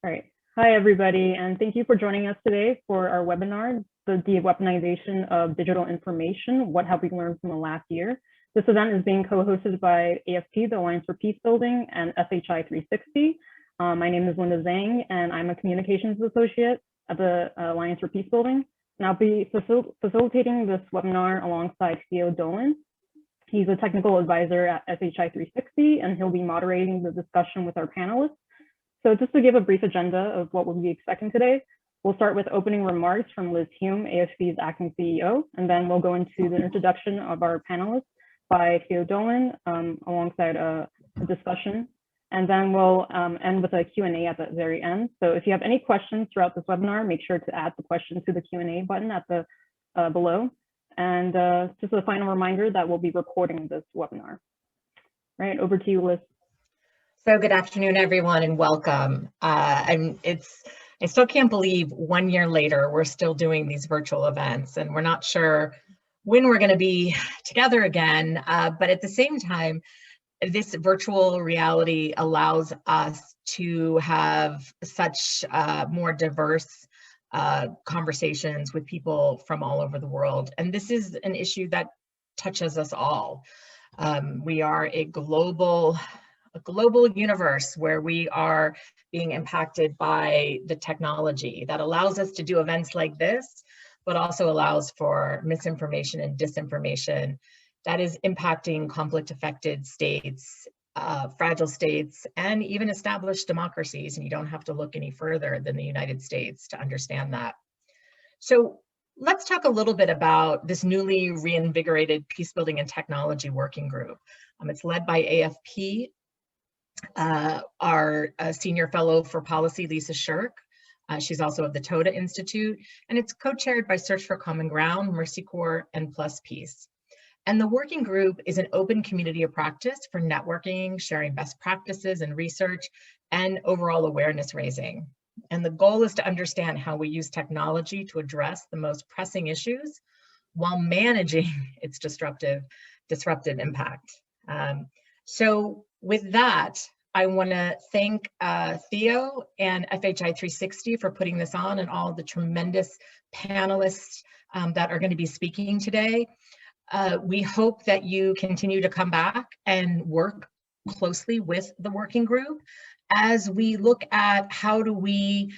All right. Hi, everybody, and thank you for joining us today for our webinar, The De-Weaponization of Digital Information, What Have We Learned from the Last Year? This event is being co-hosted by AFP, the Alliance for Peacebuilding, and SHI 360. My name is Linda Zhang, and I'm a communications associate at the Alliance for Peacebuilding. And I'll be facilitating this webinar alongside Theo Dolan. He's a technical advisor at SHI 360, and he'll be moderating the discussion with our panelists. So just to give a brief agenda of what we'll be expecting today, we'll start with opening remarks from Liz Hume, AFP's acting CEO, and then we'll go into the introduction of our panelists by Theo Dolan alongside a discussion. And then we'll end with a Q&A at the very end. So if you have any questions throughout this webinar, make sure to add the question to the Q&A button at the below. And just a final reminder that we'll be recording this webinar. All right, over to you, Liz. So good afternoon, everyone, and welcome. I still can't believe 1 year later, we're still doing these virtual events, and we're not sure when we're going to be together again. But at the same time, this virtual reality allows us to have such more diverse conversations with people from all over the world. And this is an issue that touches us all. We are a global universe where we are being impacted by the technology that allows us to do events like this, but also allows for misinformation and disinformation that is impacting conflict-affected states, fragile states, and even established democracies. And you don't have to look any further than the United States to understand that. So let's talk a little bit about this newly reinvigorated Peacebuilding and Technology Working Group. It's led by AFP, our senior fellow for policy, Lisa Shirk. She's also of the Toda Institute, and it's co-chaired by Search for Common Ground, Mercy Corps, and Plus Peace. And the working group is an open community of practice for networking, sharing best practices and research, and overall awareness raising. And the goal is to understand how we use technology to address the most pressing issues while managing its disruptive impact. So with that, I want to thank Theo and FHI 360 for putting this on, and all the tremendous panelists that are going to be speaking today. We hope that you continue to come back and work closely with the working group as we look at how do we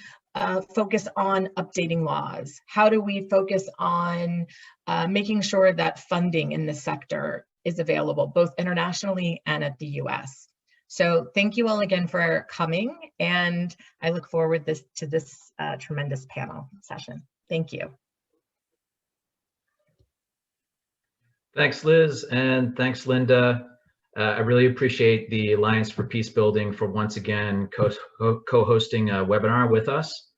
focus on updating laws? How do we focus on making sure that funding in this sector is available, both internationally and at the US. So thank you all again for coming, and I look forward to this tremendous panel session. Thank you. Thanks, Liz, and thanks, Linda. I really appreciate the Alliance for Peacebuilding for once again co-hosting a webinar with us.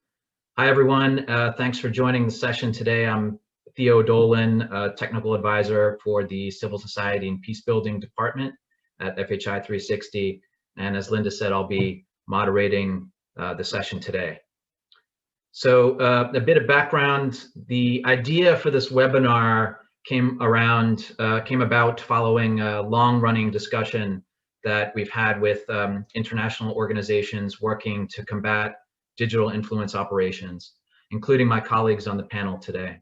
Hi, everyone. Thanks for joining the session today. I'm Theo Dolan, technical advisor for the Civil Society and Peacebuilding Department at FHI 360. And as Linda said, I'll be moderating the session today. So a bit of background. The idea for this webinar came about following a long-running discussion that we've had with international organizations working to combat digital influence operations, including my colleagues on the panel today.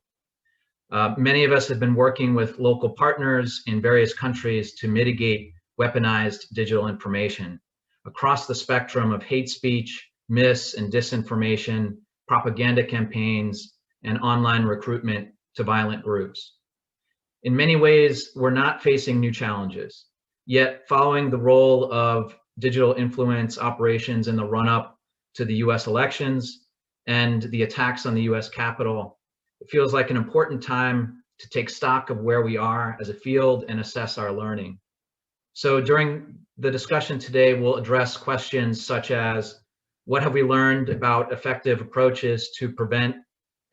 Many of us have been working with local partners in various countries to mitigate weaponized digital information across the spectrum of hate speech, mis and disinformation, propaganda campaigns, and online recruitment to violent groups. In many ways, we're not facing new challenges. Yet, following the role of digital influence operations in the run-up to the US elections and the attacks on the US Capitol, it feels like an important time to take stock of where we are as a field and assess our learning. So during the discussion today, we'll address questions such as, what have we learned about effective approaches to prevent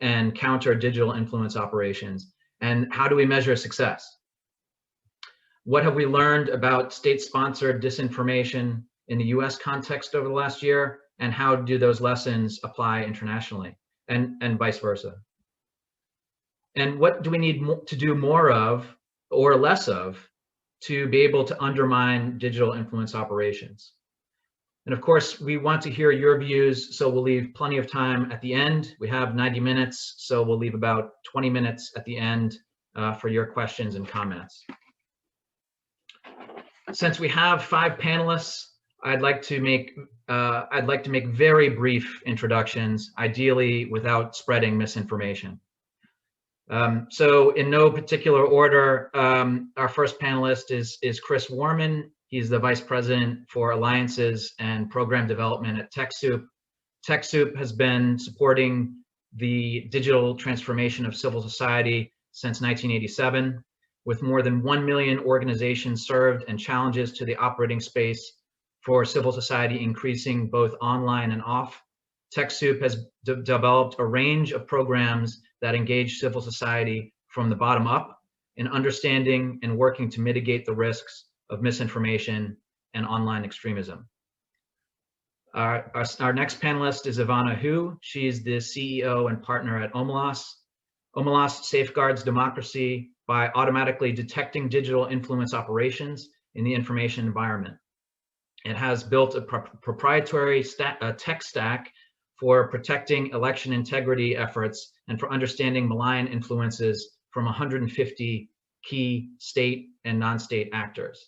and counter digital influence operations? And how do we measure success? What have we learned about state-sponsored disinformation in the US context over the last year? And how do those lessons apply internationally and vice versa? And what do we need to do more of or less of to be able to undermine digital influence operations? And of course, we want to hear your views, so we'll leave plenty of time at the end. We have 90 minutes, so we'll leave about 20 minutes at the end for your questions and comments. Since we have 5 panelists, I'd like to make very brief introductions, ideally without spreading misinformation. So in no particular order, our first panelist is Chris Worman. He's the Vice President for Alliances and Program Development at TechSoup. TechSoup has been supporting the digital transformation of civil society since 1987, with more than 1 million organizations served and challenges to the operating space for civil society increasing both online and off. TechSoup has developed a range of programs that engage civil society from the bottom up in understanding and working to mitigate the risks of misinformation and online extremism. Our next panelist is Evanna Hu. She's the CEO and partner at Omelas. Omelas safeguards democracy by automatically detecting digital influence operations in the information environment. It has built a proprietary tech stack for protecting election integrity efforts and for understanding malign influences from 150 key state and non-state actors.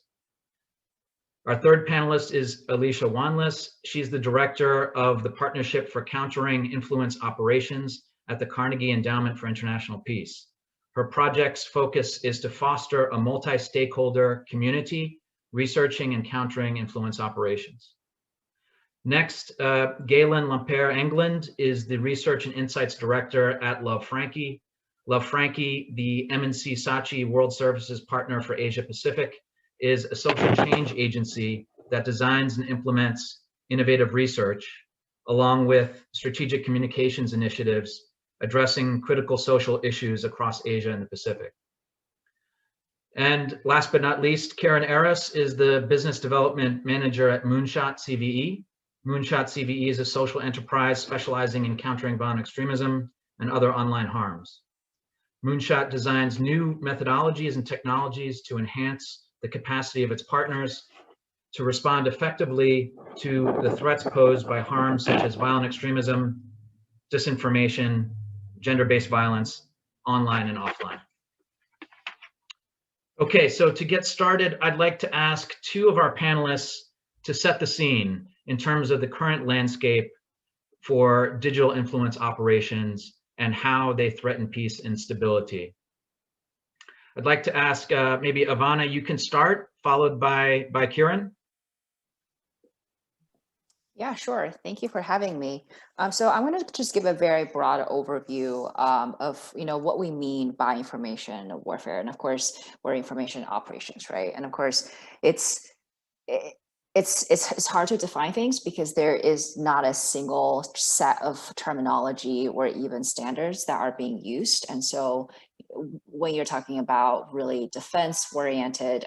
Our third panelist is Alicia Wanless. She's the director of the Partnership for Countering Influence Operations at the Carnegie Endowment for International Peace. Her project's focus is to foster a multi-stakeholder community researching and countering influence operations. Next, Galen Lamphere-Englund is the Research and Insights Director at Frankie. Frankie, the MNC Saatchi World Services Partner for Asia Pacific, is a social change agency that designs and implements innovative research along with strategic communications initiatives addressing critical social issues across Asia and the Pacific. And last but not least, Kieren Aris is the Business Development Manager at Moonshot CVE. Moonshot CVE is a social enterprise specializing in countering violent extremism and other online harms. Moonshot designs new methodologies and technologies to enhance the capacity of its partners to respond effectively to the threats posed by harms such as violent extremism, disinformation, gender-based violence, online and offline. Okay, so to get started, I'd like to ask 2 of our panelists to set the scene in terms of the current landscape for digital influence operations and how they threaten peace and stability. I'd like to ask maybe Evanna, you can start, followed by Kieren. Yeah, sure. Thank you for having me. So I'm going to just give a very broad overview of what we mean by information warfare, and of course, we're information operations, right? And of course, it's hard to define things because there is not a single set of terminology or even standards that are being used. And so when you're talking about really defense-oriented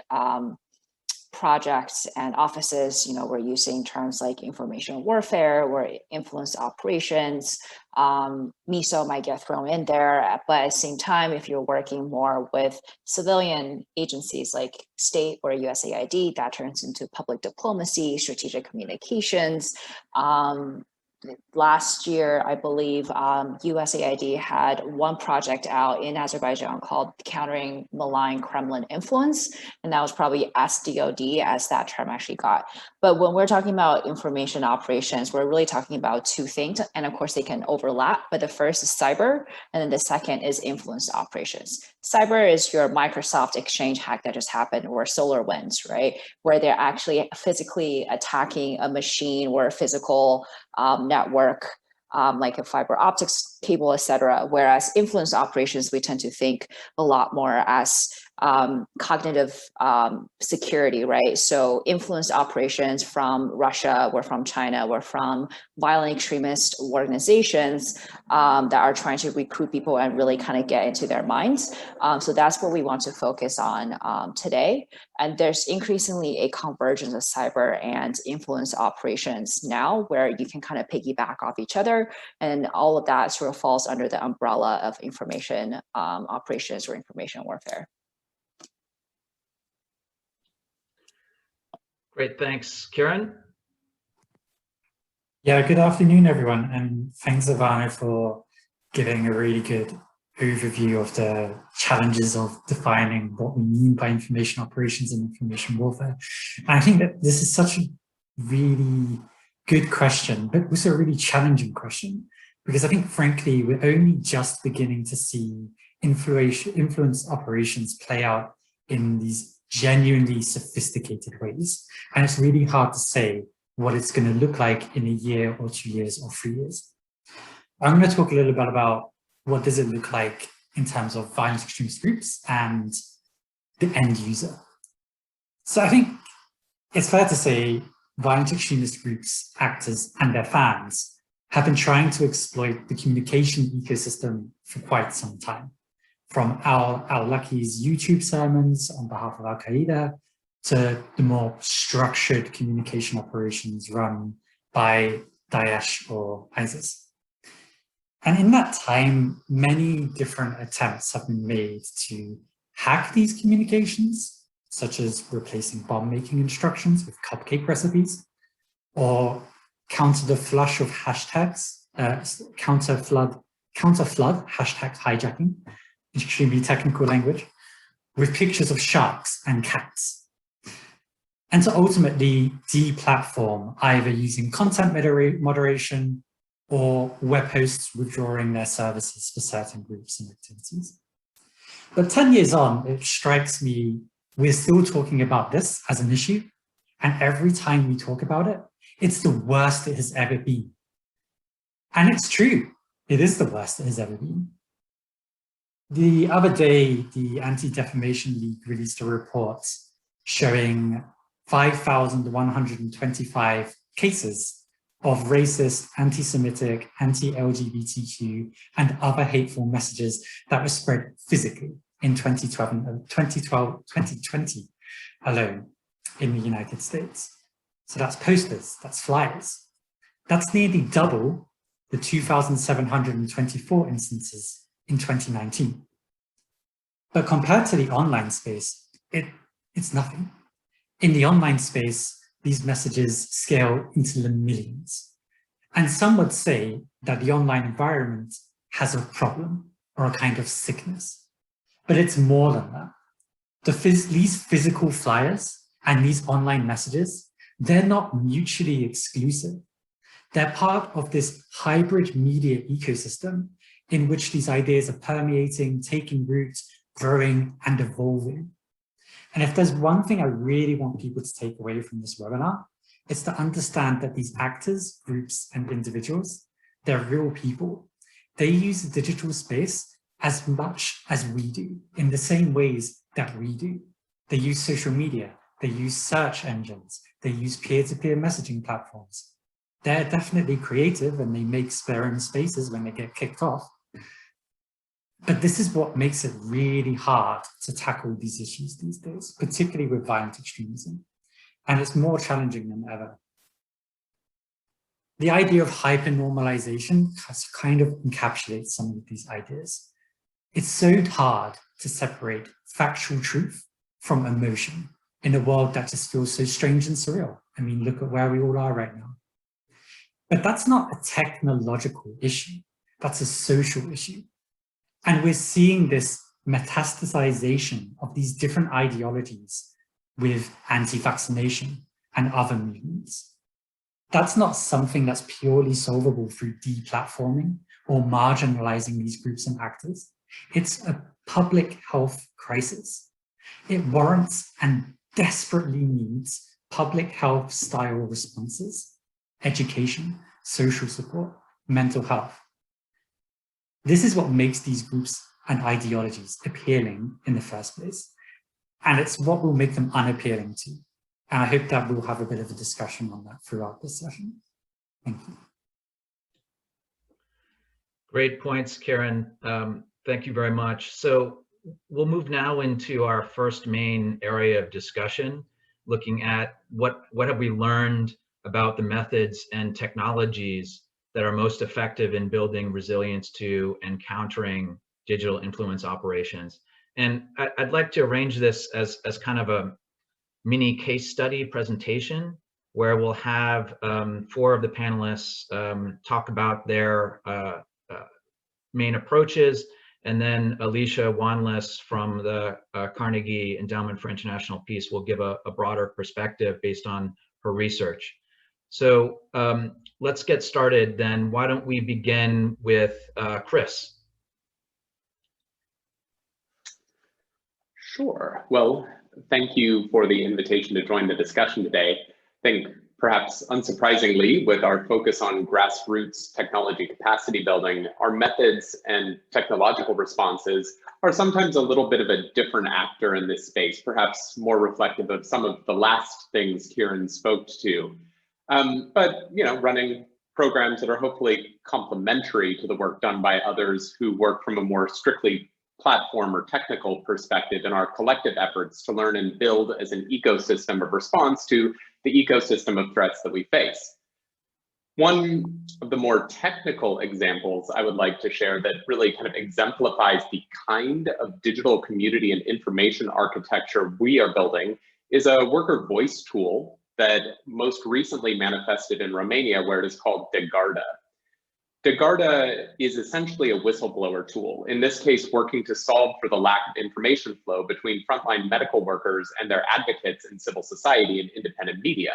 projects and offices, we're using terms like information warfare or influence operations. MISO might get thrown in there, but at the same time, if you're working more with civilian agencies like state or USAID, that turns into public diplomacy, strategic communications. Last year, I believe USAID had one project out in Azerbaijan called Countering Malign Kremlin Influence, and that was probably SDOD as that term actually got. But when we're talking about information operations, we're really talking about 2 things, and of course they can overlap, but the first is cyber, and then the second is influence operations. Cyber is your Microsoft Exchange hack that just happened, or SolarWinds, right? Where they're actually physically attacking a machine or a physical network, like a fiber optics cable, et cetera. Whereas influence operations, we tend to think a lot more as cognitive security, right? So influence operations from Russia or from China or from violent extremist organizations that are trying to recruit people and really kind of get into their minds. So that's what we want to focus on today. And there's increasingly a convergence of cyber and influence operations now where you can kind of piggyback off each other. And all of that sort of falls under the umbrella of information operations or information warfare. Great, thanks, Kieren. Yeah, good afternoon, everyone, and thanks, Evanna, for giving a really good overview of the challenges of defining what we mean by information operations and information warfare. And I think that this is such a really good question, but also a really challenging question, because I think, frankly, we're only just beginning to see influence operations play out in these genuinely sophisticated ways. And it's really hard to say what it's going to look like in a year or 2 years or 3 years. I'm going to talk a little bit about what does it look like in terms of violent extremist groups and the end user. So I think it's fair to say violent extremist groups, actors, and their fans have been trying to exploit the communication ecosystem for quite some time. From al-Awlaki's YouTube sermons on behalf of Al-Qaeda to the more structured communication operations run by Daesh or ISIS. And in that time, many different attempts have been made to hack these communications, such as replacing bomb-making instructions with cupcake recipes, or counter the flush of hashtags, counter-flood hashtag hijacking, extremely technical language, with pictures of sharks and cats. And to ultimately deplatform, either using content moderation or web hosts withdrawing their services for certain groups and activities. But 10 years on, it strikes me we're still talking about this as an issue, and every time we talk about it, it's the worst it has ever been. And it's true, it is the worst it has ever been. The other day, the Anti-Defamation League released a report showing 5,125 cases of racist, anti-Semitic, anti-LGBTQ, and other hateful messages that were spread physically in 2020 alone in the United States. So that's posters, that's flyers. That's nearly double the 2,724 instances in 2019. But compared to the online space, it's nothing. In the online space, these messages scale into the millions. And some would say that the online environment has a problem or a kind of sickness. But it's more than that. These physical flyers and these online messages, they're not mutually exclusive. They're part of this hybrid media ecosystem in which these ideas are permeating, taking root, growing, and evolving. And if there's one thing I really want people to take away from this webinar, it's to understand that these actors, groups, and individuals, they're real people. They use the digital space as much as we do, in the same ways that we do. They use social media, they use search engines, they use peer-to-peer messaging platforms. They're definitely creative and they make spare own spaces when they get kicked off. But this is what makes it really hard to tackle these issues these days, particularly with violent extremism. And it's more challenging than ever. The idea of hyper-normalization kind of encapsulates some of these ideas. It's so hard to separate factual truth from emotion in a world that just feels so strange and surreal. I mean, look at where we all are right now. But that's not a technological issue. That's a social issue. And we're seeing this metastasization of these different ideologies with anti-vaccination and other movements. That's not something that's purely solvable through deplatforming or marginalizing these groups and actors. It's a public health crisis. It warrants and desperately needs public health style responses, education, social support, mental health. This is what makes these groups and ideologies appealing in the first place. And it's what will make them unappealing too. And I hope that we'll have a bit of a discussion on that throughout this session. Thank you. Great points, Kieren. Thank you very much. So we'll move now into our first main area of discussion, looking at what have we learned about the methods and technologies that are most effective in building resilience to and countering digital influence operations. And I'd like to arrange this as kind of a mini case study presentation where we'll have 4 of the panelists talk about their main approaches, and then Alicia Wanless from the Carnegie Endowment for International Peace will give a broader perspective based on her research. So let's get started then. Why don't we begin with Chris? Sure. Well, thank you for the invitation to join the discussion today. I think perhaps unsurprisingly, with our focus on grassroots technology capacity building, our methods and technological responses are sometimes a little bit of a different actor in this space, perhaps more reflective of some of the last things Kieren spoke to. But, you know, running programs that are hopefully complementary to the work done by others who work from a more strictly platform or technical perspective in our collective efforts to learn and build as an ecosystem of response to the ecosystem of threats that we face. One of the more technical examples I would like to share that really kind of exemplifies the kind of digital community and information architecture we are building is a worker voice tool that most recently manifested in Romania, where it is called De-Garda. De-Garda is essentially a whistleblower tool, in this case working to solve for the lack of information flow between frontline medical workers and their advocates in civil society and independent media.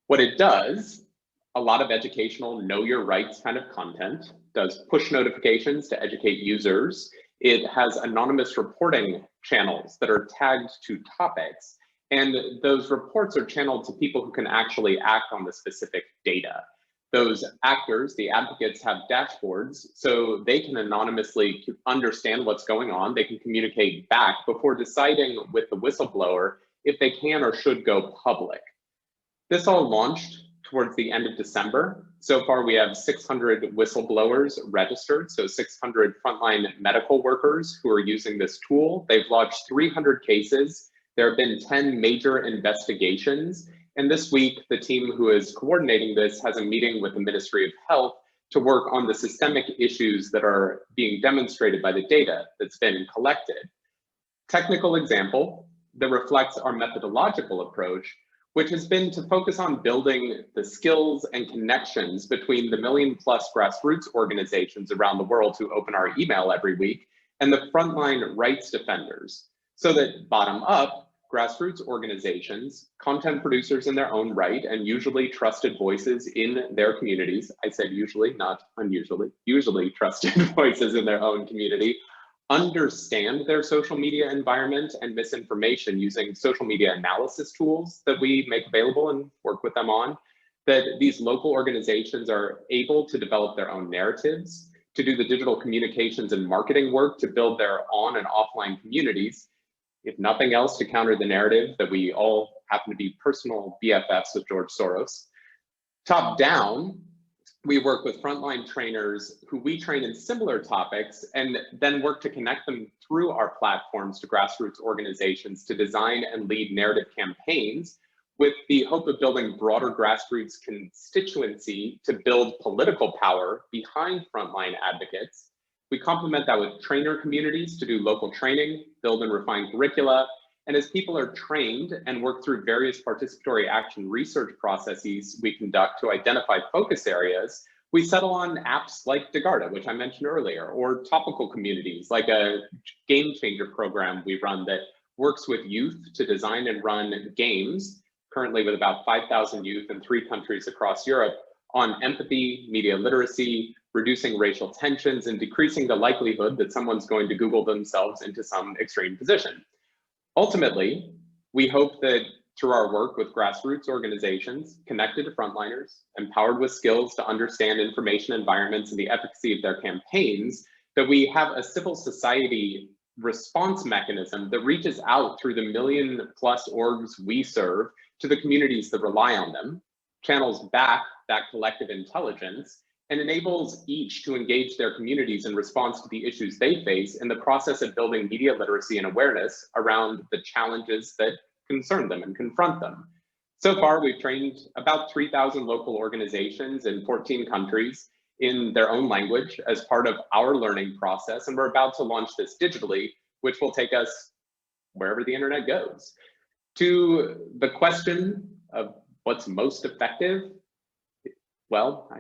What it does, a lot of educational know your rights kind of content, does push notifications to educate users. It has anonymous reporting channels that are tagged to topics, and those reports are channeled to people who can actually act on the specific data. Those actors, the advocates, have dashboards so they can anonymously understand what's going on. They can communicate back before deciding with the whistleblower if they can or should go public. This all launched towards the end of December. So far, we have 600 whistleblowers registered, so 600 frontline medical workers who are using this tool. They've lodged 300 cases. There have been 10 major investigations. And this week, the team who is coordinating this has a meeting with the Ministry of Health to work on the systemic issues that are being demonstrated by the data that's been collected. Technical example that reflects our methodological approach, which has been to focus on building the skills and connections between the 1 million+ grassroots organizations around the world who open our email every week and the frontline rights defenders, so that bottom up, grassroots organizations, content producers in their own right, and usually trusted voices in their communities, I said usually, not unusually, usually trusted voices in their own community, understand their social media environment and misinformation using social media analysis tools that we make available and work with them on, that these local organizations are able to develop their own narratives, to do the digital communications and marketing work to build their on and offline communities, if nothing else, to counter the narrative that we all happen to be personal BFFs with George Soros. Top down, we work with frontline trainers who we train in similar topics and then work to connect them through our platforms to grassroots organizations to design and lead narrative campaigns with the hope of building broader grassroots constituency to build political power behind frontline advocates. We complement that with trainer communities to do local training, build and refine curricula, and as people are trained and work through various participatory action research processes we conduct to identify focus areas, we settle on apps like De-Garda, which I mentioned earlier, or topical communities like a game changer program we run that works with youth to design and run games, currently with about 5,000 youth in 3 countries across Europe, on empathy, media literacy, reducing racial tensions, and decreasing the likelihood that someone's going to Google themselves into some extreme position. Ultimately, we hope that through our work with grassroots organizations connected to frontliners, empowered with skills to understand information environments and the efficacy of their campaigns, that we have a civil society response mechanism that reaches out through the 1 million+ orgs we serve to the communities that rely on them, channels back that collective intelligence, and enables each to engage their communities in response to the issues they face in the process of building media literacy and awareness around the challenges that concern them and confront them. So far, we've trained about 3,000 local organizations in 14 countries in their own language as part of our learning process, and we're about to launch this digitally, which will take us wherever the internet goes. To the question of What's most effective? Well,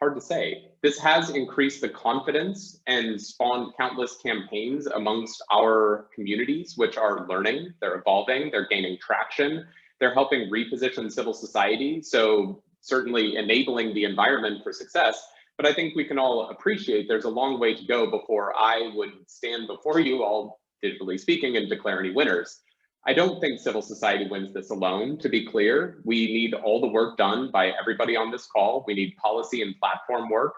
hard to say. This has increased the confidence and spawned countless campaigns amongst our communities, which are learning, they're evolving, they're gaining traction, they're helping reposition civil society. So certainly enabling the environment for success. But I think we can all appreciate there's a long way to go before I would stand before you all, digitally speaking, and declare any winners. I don't think civil society wins this alone. To be clear, we need all the work done by everybody on this call. We need policy and platform work.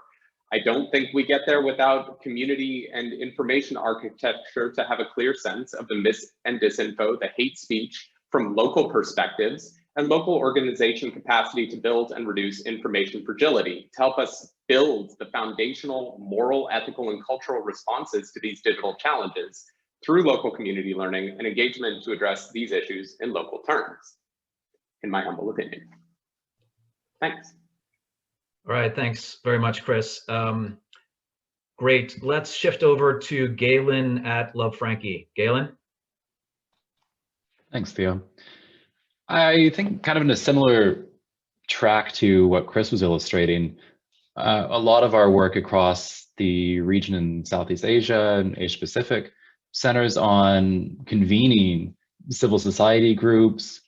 I don't think we get there without community and information architecture to have a clear sense of the mis and disinfo, the hate speech from local perspectives, and local organization capacity to build and reduce information fragility, to help us build the foundational moral, ethical, and cultural responses to these digital challenges through local community learning and engagement to address these issues in local terms, in my humble opinion. Thanks. All right, thanks very much, Chris. Great, let's shift over to Galen at Love Frankie. Galen? Thanks, Theo. I think kind of in a similar track to what Chris was illustrating, a lot of our work across the region in Southeast Asia and Asia Pacific centers on convening civil society groups,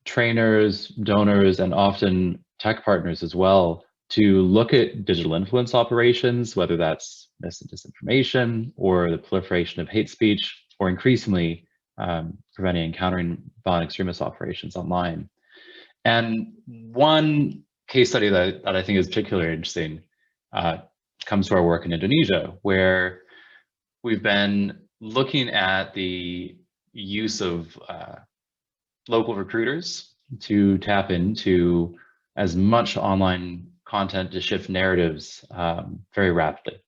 trainers, donors, and often tech partners as well to look at digital influence operations, whether that's mis and disinformation or the proliferation of hate speech, or increasingly preventing and countering violent extremist operations online. And one case study that I think is particularly interesting comes to our work in Indonesia, where we've been looking at the use of local recruiters to tap into as much online content to shift narratives very rapidly.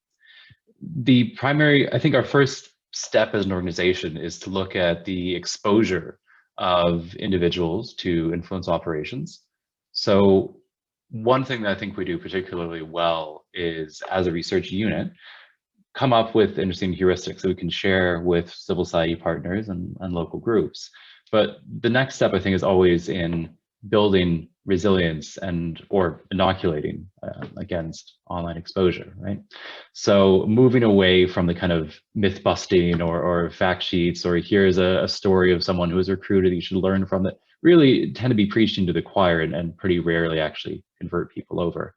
The primary, I think our first step as an organization is to look at the exposure of individuals to influence operations. So one thing that I think we do particularly well is, as a research unit, come up with interesting heuristics that we can share with civil society partners and local groups. But the next step, I think, is always in building resilience or inoculating against online exposure, right? So moving away from the kind of myth busting or fact sheets, or here's a story of someone who was recruited, you should learn from it, really tend to be preaching to the choir and pretty rarely actually convert people over.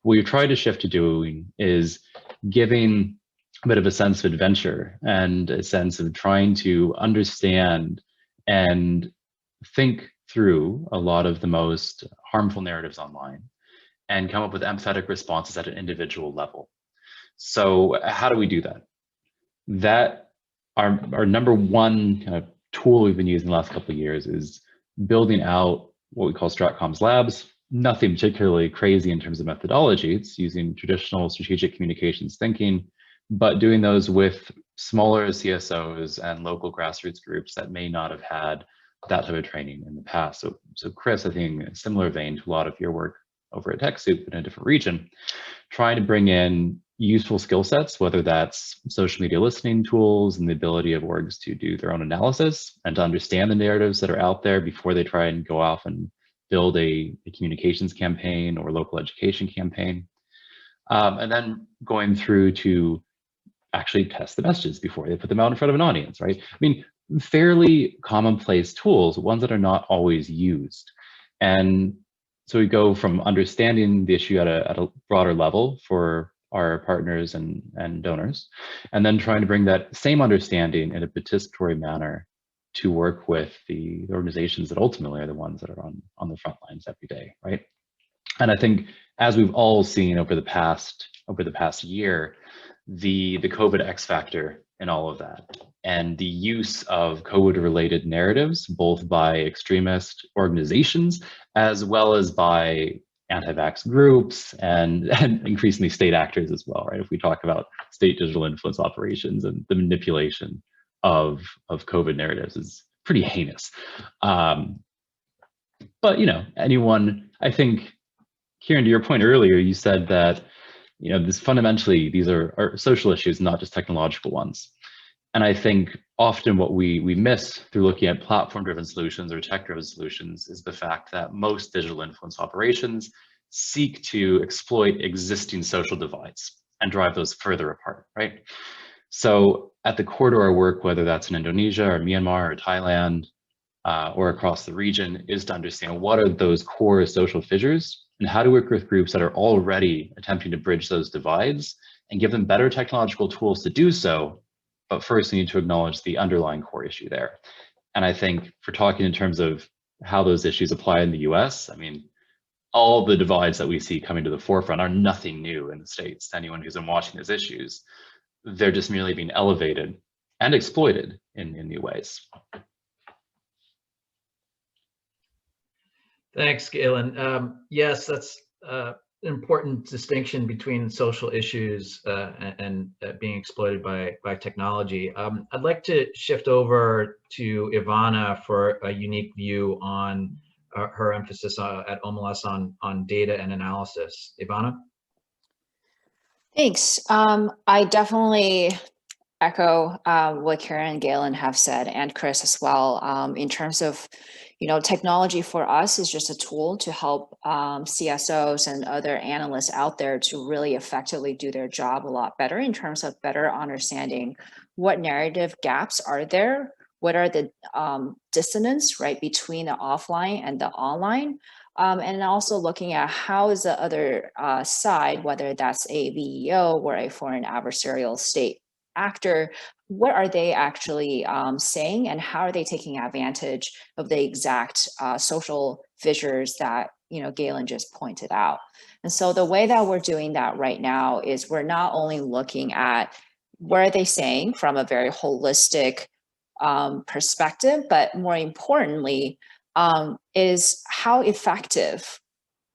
What we've tried to shift to doing is giving a bit of a sense of adventure and a sense of trying to understand and think through a lot of the most harmful narratives online and come up with empathetic responses at an individual level. So how do we do that? That our number one kind of tool we've been using the last couple of years is building out what we call Stratcom's labs. Nothing particularly crazy in terms of methodology. It's using traditional strategic communications thinking, but doing those with smaller CSOs and local grassroots groups that may not have had that type of training in the past. So Chris, I think in a similar vein to a lot of your work over at TechSoup in a different region, trying to bring in useful skill sets, whether that's social media listening tools and the ability of orgs to do their own analysis and to understand the narratives that are out there before they try and go off and build a communications campaign or local education campaign. And then going through to actually test the messages before they put them out in front of an audience, right? I mean, fairly commonplace tools, ones that are not always used. And so we go from understanding the issue at a broader level for our partners and donors, and then trying to bring that same understanding in a participatory manner to work with the organizations that ultimately are the ones that are on the front lines every day, right? And I think, as we've all seen over the past year, the COVID X factor in all of that, and the use of COVID-related narratives, both by extremist organizations, as well as by anti-vax groups and increasingly state actors as well, right? If we talk about state digital influence operations and the manipulation of COVID narratives is pretty heinous. But, you know, anyone, I think, Kieren, to your point earlier, you said that, you know, this fundamentally, these are social issues, not just technological ones. And I think often what we miss through looking at platform-driven solutions or tech-driven solutions is the fact that most digital influence operations seek to exploit existing social divides and drive those further apart, right? So at the core to our work, whether that's in Indonesia or Myanmar or Thailand or across the region, is to understand what are those core social fissures and how to work with groups that are already attempting to bridge those divides and give them better technological tools to do so. But first, we need to acknowledge the underlying core issue there. And I think for talking in terms of how those issues apply in the US, I mean, all the divides that we see coming to the forefront are nothing new in the States to anyone who's been watching these issues. They're just merely being elevated and exploited in new ways. Thanks, Galen. Yes, that's an important distinction between social issues and being exploited by technology. I'd like to shift over to Evanna for a unique view on her emphasis at Omelas on data and analysis. Evanna? Thanks. I definitely echo what Kieren and Galen have said, and Chris as well, in terms of, technology for us is just a tool to help CSOs and other analysts out there to really effectively do their job a lot better in terms of better understanding what narrative gaps are there, what are the dissonance, right, between the offline and the online, and also looking at how is the other side, whether that's a VEO or a foreign adversarial state actor, what are they actually saying, and how are they taking advantage of the exact social fissures that Galen just pointed out. And so the way that we're doing that right now is we're not only looking at what are they saying from a very holistic perspective, but more importantly, is how effective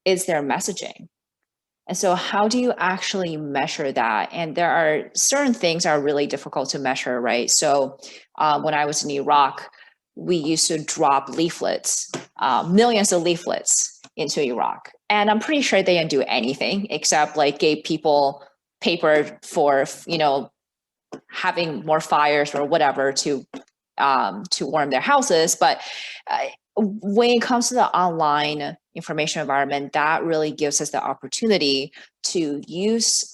is their messaging? And so how do you actually measure that? And there are certain things that are really difficult to measure, right? So when I was in Iraq, we used to drop leaflets, millions of leaflets into Iraq. And I'm pretty sure they didn't do anything except like gave people paper for, having more fires or whatever to warm their houses. But when it comes to the online information environment, that really gives us the opportunity to use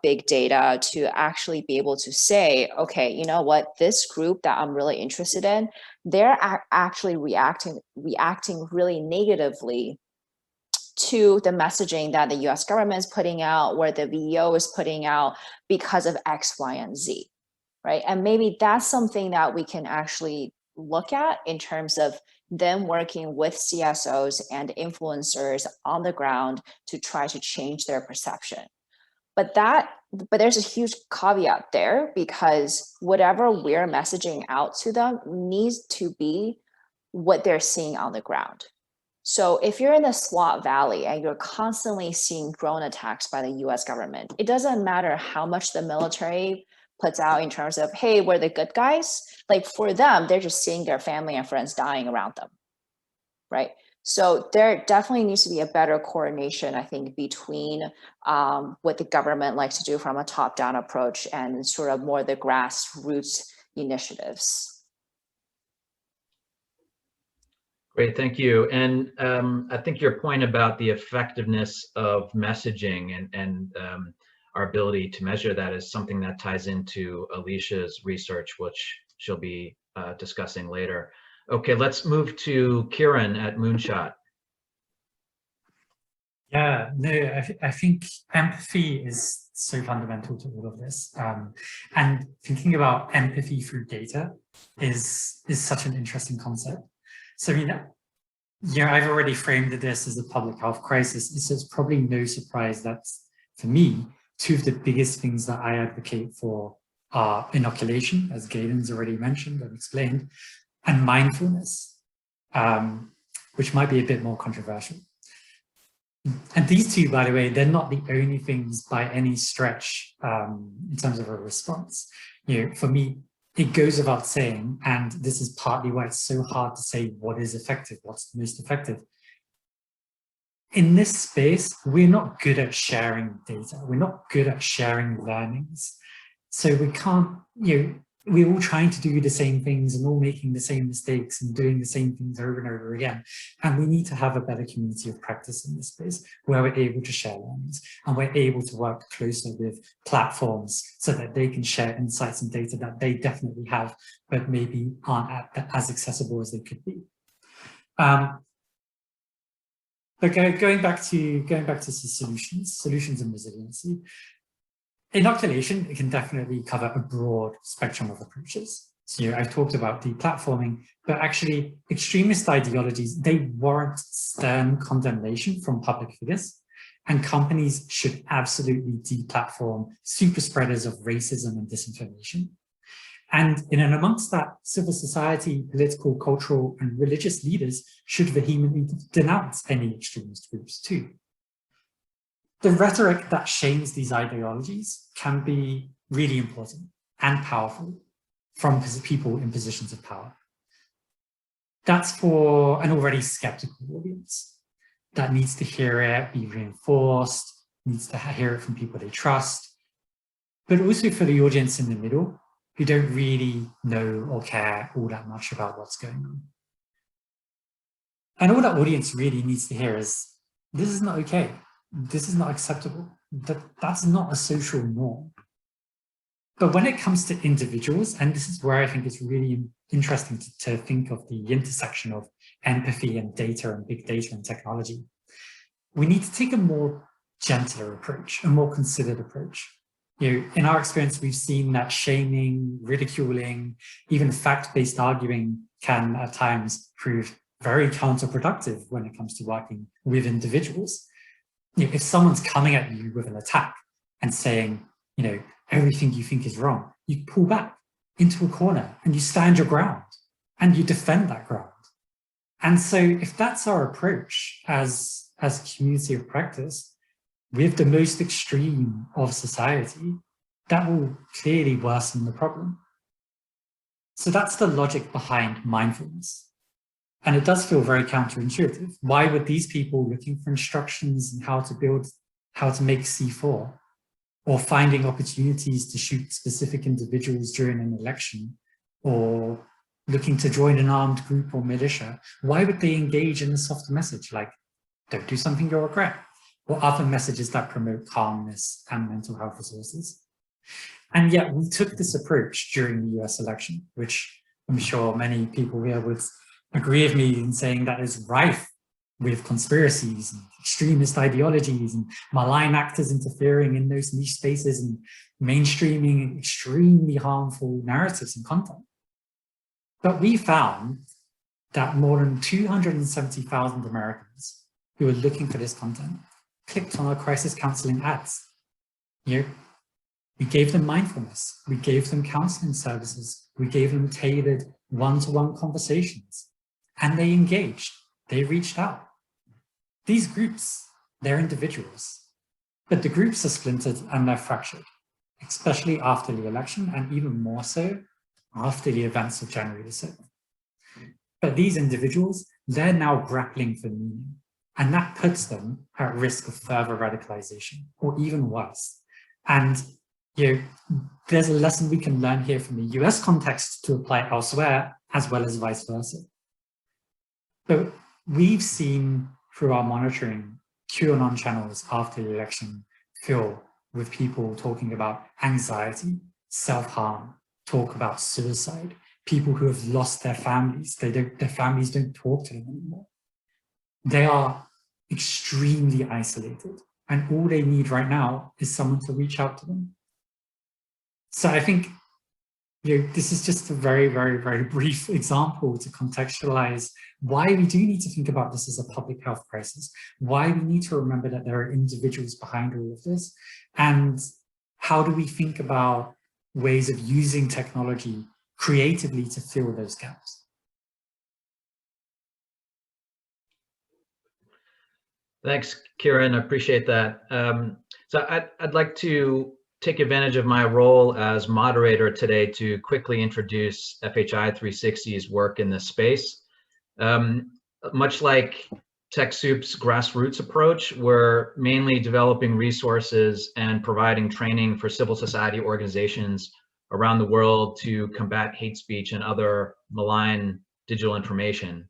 big data to actually be able to say, okay, you know what, this group that I'm really interested in, they're actually reacting really negatively to the messaging that the US government is putting out, where the VEO is putting out because of X, Y, and Z, right? And maybe that's something that we can actually look at in terms of them working with CSOs and influencers on the ground to try to change their perception. But there's a huge caveat there, because whatever we're messaging out to them needs to be what they're seeing on the ground. So if you're in the Swat Valley and you're constantly seeing drone attacks by the US government, it doesn't matter how much the military puts out in terms of, hey, we're the good guys. Like for them, they're just seeing their family and friends dying around them, right? So there definitely needs to be a better coordination, I think, between what the government likes to do from a top-down approach and sort of more the grassroots initiatives. Great, thank you. And I think your point about the effectiveness of messaging and our ability to measure that is something that ties into Alicia's research, which she'll be discussing later. Okay, let's move to Kieren at Moonshot. Yeah, no, I think empathy is so fundamental to all of this. And thinking about empathy through data is such an interesting concept. So, I mean, I've already framed this as a public health crisis. So it's probably no surprise that, for me, two of the biggest things that I advocate for are inoculation, as Galen's already mentioned and explained, and mindfulness, which might be a bit more controversial. And these two, by the way, they're not the only things by any stretch in terms of a response. For me, it goes without saying, and this is partly why it's so hard to say what is effective, what's the most effective. In this space, we're not good at sharing data. We're not good at sharing learnings. So we can't, we're all trying to do the same things and all making the same mistakes and doing the same things over and over again. And we need to have a better community of practice in this space where we're able to share learnings and we're able to work closer with platforms so that they can share insights and data that they definitely have, but maybe aren't as accessible as they could be. But going back to solutions and resiliency. Inoculation, it can definitely cover a broad spectrum of approaches. So I've talked about deplatforming, but actually extremist ideologies, they warrant stern condemnation from public figures, and companies should absolutely deplatform super spreaders of racism and disinformation. And in and amongst that, civil society, political, cultural, and religious leaders should vehemently denounce any extremist groups too. The rhetoric that shames these ideologies can be really important and powerful from people in positions of power. That's for an already skeptical audience that needs to hear it, be reinforced, needs to hear it from people they trust, but also for the audience in the middle who don't really know or care all that much about what's going on. And all that audience really needs to hear is, this is not okay. This is not acceptable. That's not a social norm. But when it comes to individuals, and this is where I think it's really interesting to think of the intersection of empathy and data and big data and technology, we need to take a more gentler approach, a more considered approach. In our experience, we've seen that shaming, ridiculing, even fact-based arguing can at times prove very counterproductive when it comes to working with individuals. If someone's coming at you with an attack and saying, everything you think is wrong, you pull back into a corner and you stand your ground and you defend that ground. And so if that's our approach as a community of practice with the most extreme of society, that will clearly worsen the problem. So that's the logic behind mindfulness. And it does feel very counterintuitive. Why would these people looking for instructions on how to make C4 or finding opportunities to shoot specific individuals during an election or looking to join an armed group or militia, why would they engage in a softer message like, don't do something you'll regret, or other messages that promote calmness and mental health resources? And yet we took this approach during the US election, which I'm sure many people here would agree with me in saying that is rife with conspiracies and extremist ideologies and malign actors interfering in those niche spaces and mainstreaming extremely harmful narratives and content. But we found that more than 270,000 Americans who were looking for this content clicked on our crisis counseling ads. We gave them mindfulness, we gave them counseling services, we gave them tailored one-to-one conversations, and they engaged, they reached out. These groups, they're individuals, but the groups are splintered and they're fractured, especially after the election and even more so after the events of January the 6th. But these individuals, they're now grappling for meaning, and that puts them at risk of further radicalization or even worse. And there's a lesson we can learn here from the US context to apply elsewhere, as well as vice versa. But we've seen through our monitoring QAnon channels after the election fill with people talking about anxiety, self-harm, talk about suicide, people who have lost their families. Their families don't talk to them anymore. They are extremely isolated, and all they need right now is someone to reach out to them. So I think this is just a very, very, very brief example to contextualize why we do need to think about this as a public health crisis, why we need to remember that there are individuals behind all of this, and how do we think about ways of using technology creatively to fill those gaps. Thanks, Kieren. I appreciate that. So I'd like to take advantage of my role as moderator today to quickly introduce FHI 360's work in this space. Much like TechSoup's grassroots approach, we're mainly developing resources and providing training for civil society organizations around the world to combat hate speech and other malign digital information.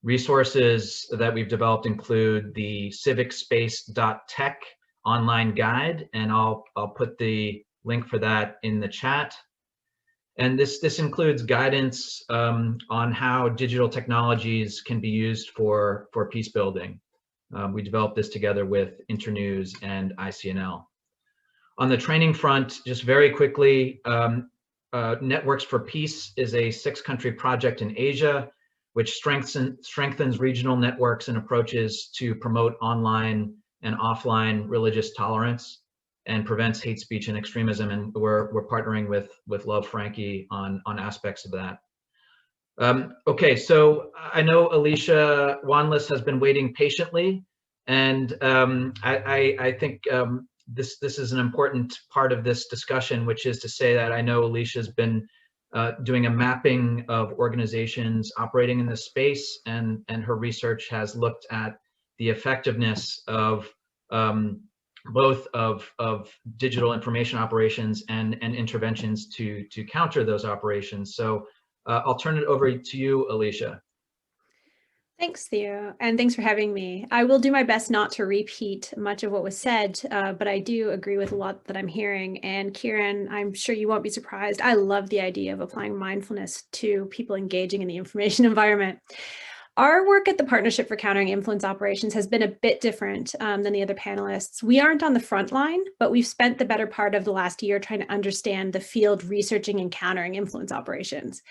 Resources that we've developed include the civicspace.tech online guide, and I'll put the link for that in the chat. And this includes guidance on how digital technologies can be used for peace building. We developed this together with Internews and ICNL. On the training front, just very quickly, Networks for Peace is a 6-country project in Asia, which strengthens regional networks and approaches to promote online and offline religious tolerance and prevents hate speech and extremism. And we're partnering with Love Frankie on aspects of that. Okay, so I know Alicia Wanless has been waiting patiently, and I think this is an important part of this discussion, which is to say that I know Alicia's been doing a mapping of organizations operating in this space, and her research has looked at the effectiveness of both of digital information operations and interventions to counter those operations. So I'll turn it over to you, Alicia. Thanks, Theo, and thanks for having me. I will do my best not to repeat much of what was said, but I do agree with a lot that I'm hearing. And Kieren, I'm sure you won't be surprised. I love the idea of applying mindfulness to people engaging in the information environment. Our work at the Partnership for Countering Influence Operations has been a bit different than the other panelists. We aren't on the front line, but we've spent the better part of the last year trying to understand the field researching and countering influence operations.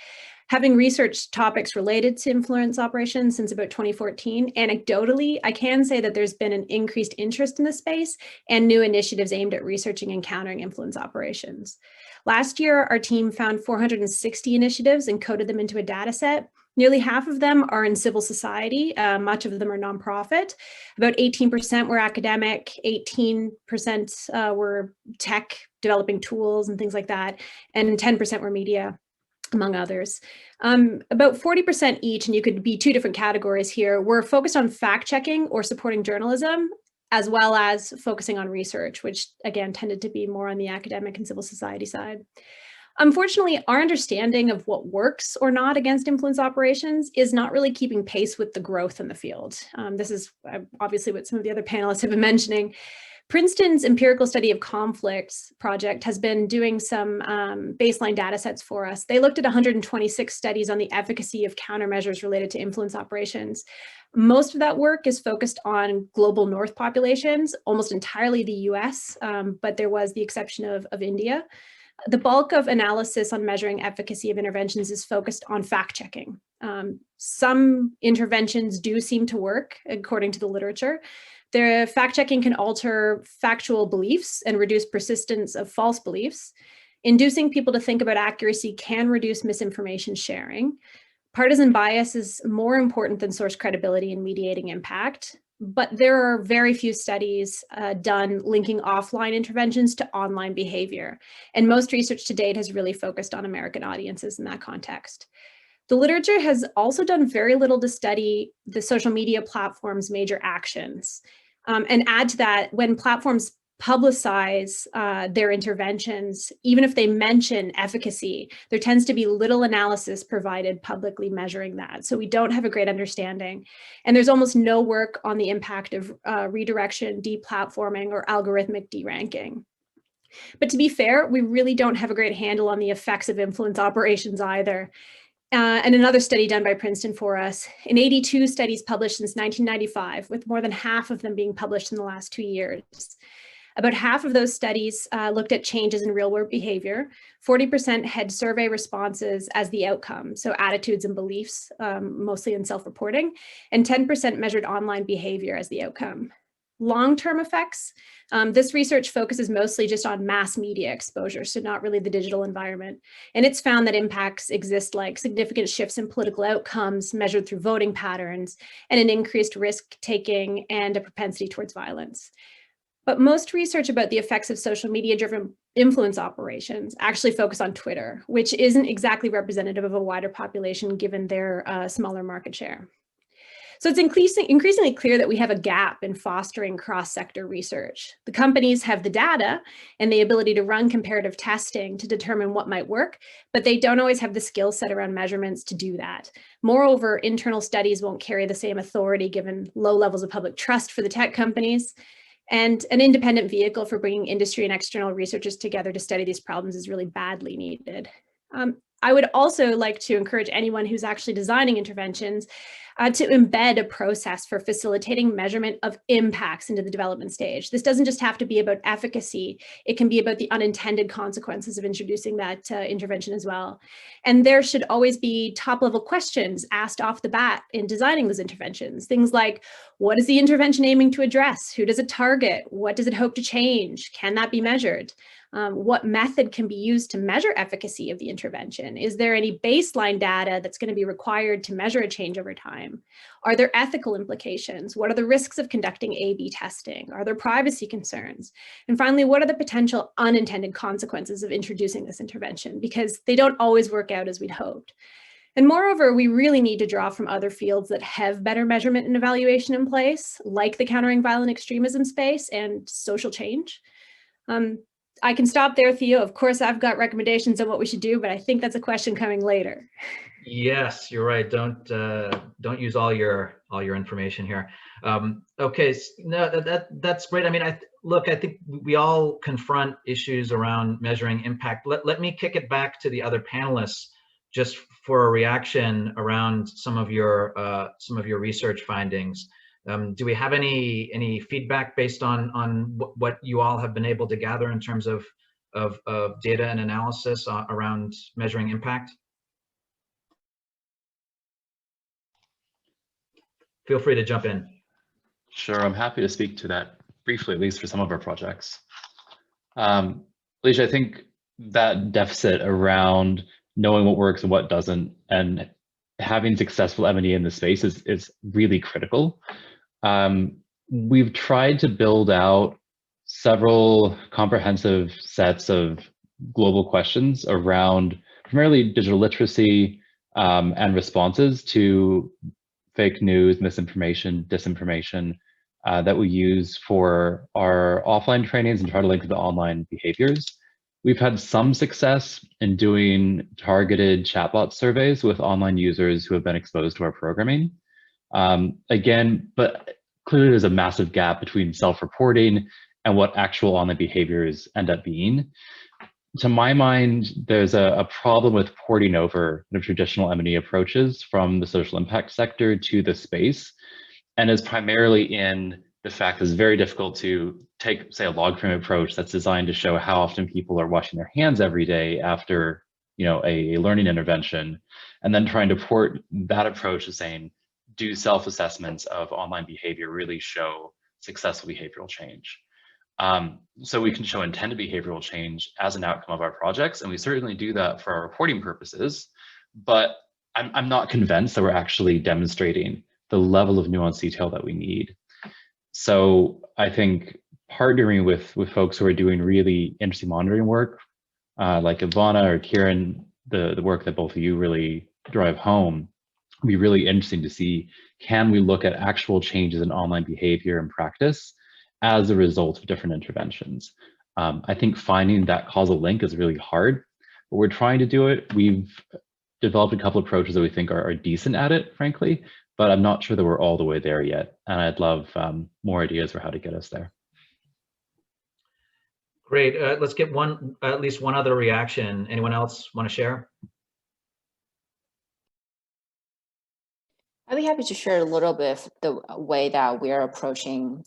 Having researched topics related to influence operations since about 2014, anecdotally, I can say that there's been an increased interest in the space and new initiatives aimed at researching and countering influence operations. Last year, our team found 460 initiatives and coded them into a data set. Nearly half of them are in civil society, much of them are nonprofit. About 18% were academic, 18% were tech, developing tools and things like that, and 10% were media, among others. About 40% each, and you could be 2 different categories here, were focused on fact-checking or supporting journalism, as well as focusing on research, which again tended to be more on the academic and civil society side. Unfortunately, our understanding of what works or not against influence operations is not really keeping pace with the growth in the field. This is obviously what some of the other panelists have been mentioning. Princeton's Empirical Study of Conflicts project has been doing some baseline data sets for us. They looked at 126 studies on the efficacy of countermeasures related to influence operations. Most of that work is focused on global North populations, almost entirely the US, but there was the exception of India. The bulk of analysis on measuring efficacy of interventions is focused on fact-checking. Some interventions do seem to work, according to the literature. Their fact-checking can alter factual beliefs and reduce persistence of false beliefs. Inducing people to think about accuracy can reduce misinformation sharing. Partisan bias is more important than source credibility in mediating impact, but there are very few studies done linking offline interventions to online behavior. And most research to date has really focused on American audiences in that context. The literature has also done very little to study the social media platforms' major actions. And add to that, when platforms publicize their interventions, even if they mention efficacy, there tends to be little analysis provided publicly measuring that. So we don't have a great understanding. And there's almost no work on the impact of redirection, deplatforming, or algorithmic deranking. But to be fair, we really don't have a great handle on the effects of influence operations either. And another study done by Princeton for us, in 82 studies published since 1995, with more than half of them being published in the last 2 years. About half of those studies looked at changes in real-world behavior. 40% had survey responses as the outcome, so attitudes and beliefs, mostly in self-reporting, and 10% measured online behavior as the outcome. Long-term effects, this research focuses mostly just on mass media exposure, so not really the digital environment. And it's found that impacts exist like significant shifts in political outcomes measured through voting patterns, and an increased risk-taking and a propensity towards violence. But most research about the effects of social media-driven influence operations actually focus on Twitter, which isn't exactly representative of a wider population given their smaller market share. So it's increasingly clear that we have a gap in fostering cross-sector research. The companies have the data and the ability to run comparative testing to determine what might work, but they don't always have the skill set around measurements to do that. Moreover, internal studies won't carry the same authority given low levels of public trust for the tech companies. And an independent vehicle for bringing industry and external researchers together to study these problems is really badly needed. I would also like to encourage anyone who's actually designing interventions to embed a process for facilitating measurement of impacts into the development stage. This doesn't just have to be about efficacy, it can be about the unintended consequences of introducing that intervention as well. And there should always be top-level questions asked off the bat in designing those interventions. Things like, what is the intervention aiming to address? Who does it target? What does it hope to change? Can that be measured? What method can be used to measure efficacy of the intervention? Is there any baseline data that's going to be required to measure a change over time? Are there ethical implications? What are the risks of conducting A/B testing? Are there privacy concerns? And finally, what are the potential unintended consequences of introducing this intervention? Because they don't always work out as we'd hoped. And moreover, we really need to draw from other fields that have better measurement and evaluation in place, like the countering violent extremism space and social change. I can stop there, Theo. Of course, I've got recommendations on what we should do, but I think that's a question coming later. Yes, you're right. Don't use all your information here. Okay, no, that's great. I mean, I think we all confront issues around measuring impact. Let me kick it back to the other panelists just for a reaction around some of your research findings. Do we have any feedback based on what you all have been able to gather in terms of data and analysis around measuring impact? Feel free to jump in. Sure, I'm happy to speak to that briefly, at least for some of our projects. Alicia, I think that deficit around knowing what works and what doesn't, and having successful M&E in the space is really critical. We've tried to build out several comprehensive sets of global questions around primarily digital literacy and responses to fake news, misinformation, disinformation that we use for our offline trainings and try to link to the online behaviors. We've had some success in doing targeted chatbot surveys with online users who have been exposed to our programming. Again, but clearly there's a massive gap between self-reporting and what actual online behaviors end up being. To my mind, there's a problem with porting over the traditional M&E approaches from the social impact sector to the space, and is primarily in the fact that it's very difficult to take, say, a log frame approach that's designed to show how often people are washing their hands every day after, a learning intervention, and then trying to port that approach to saying, do self-assessments of online behavior really show successful behavioral change? So we can show intended behavioral change as an outcome of our projects, and we certainly do that for our reporting purposes, but I'm not convinced that we're actually demonstrating the level of nuanced detail that we need. So I think partnering with folks who are doing really interesting monitoring work, like Evanna or Kieren, the work that both of you really drive home, would be really interesting to see, can we look at actual changes in online behavior and practice as a result of different interventions? I think finding that causal link is really hard, but we're trying to do it. We've developed a couple of approaches that we think are decent at it, frankly, but I'm not sure that we're all the way there yet. And I'd love more ideas for how to get us there. Great. Let's get at least one other reaction. Anyone else want to share? I'd be happy to share a little bit the way that we're approaching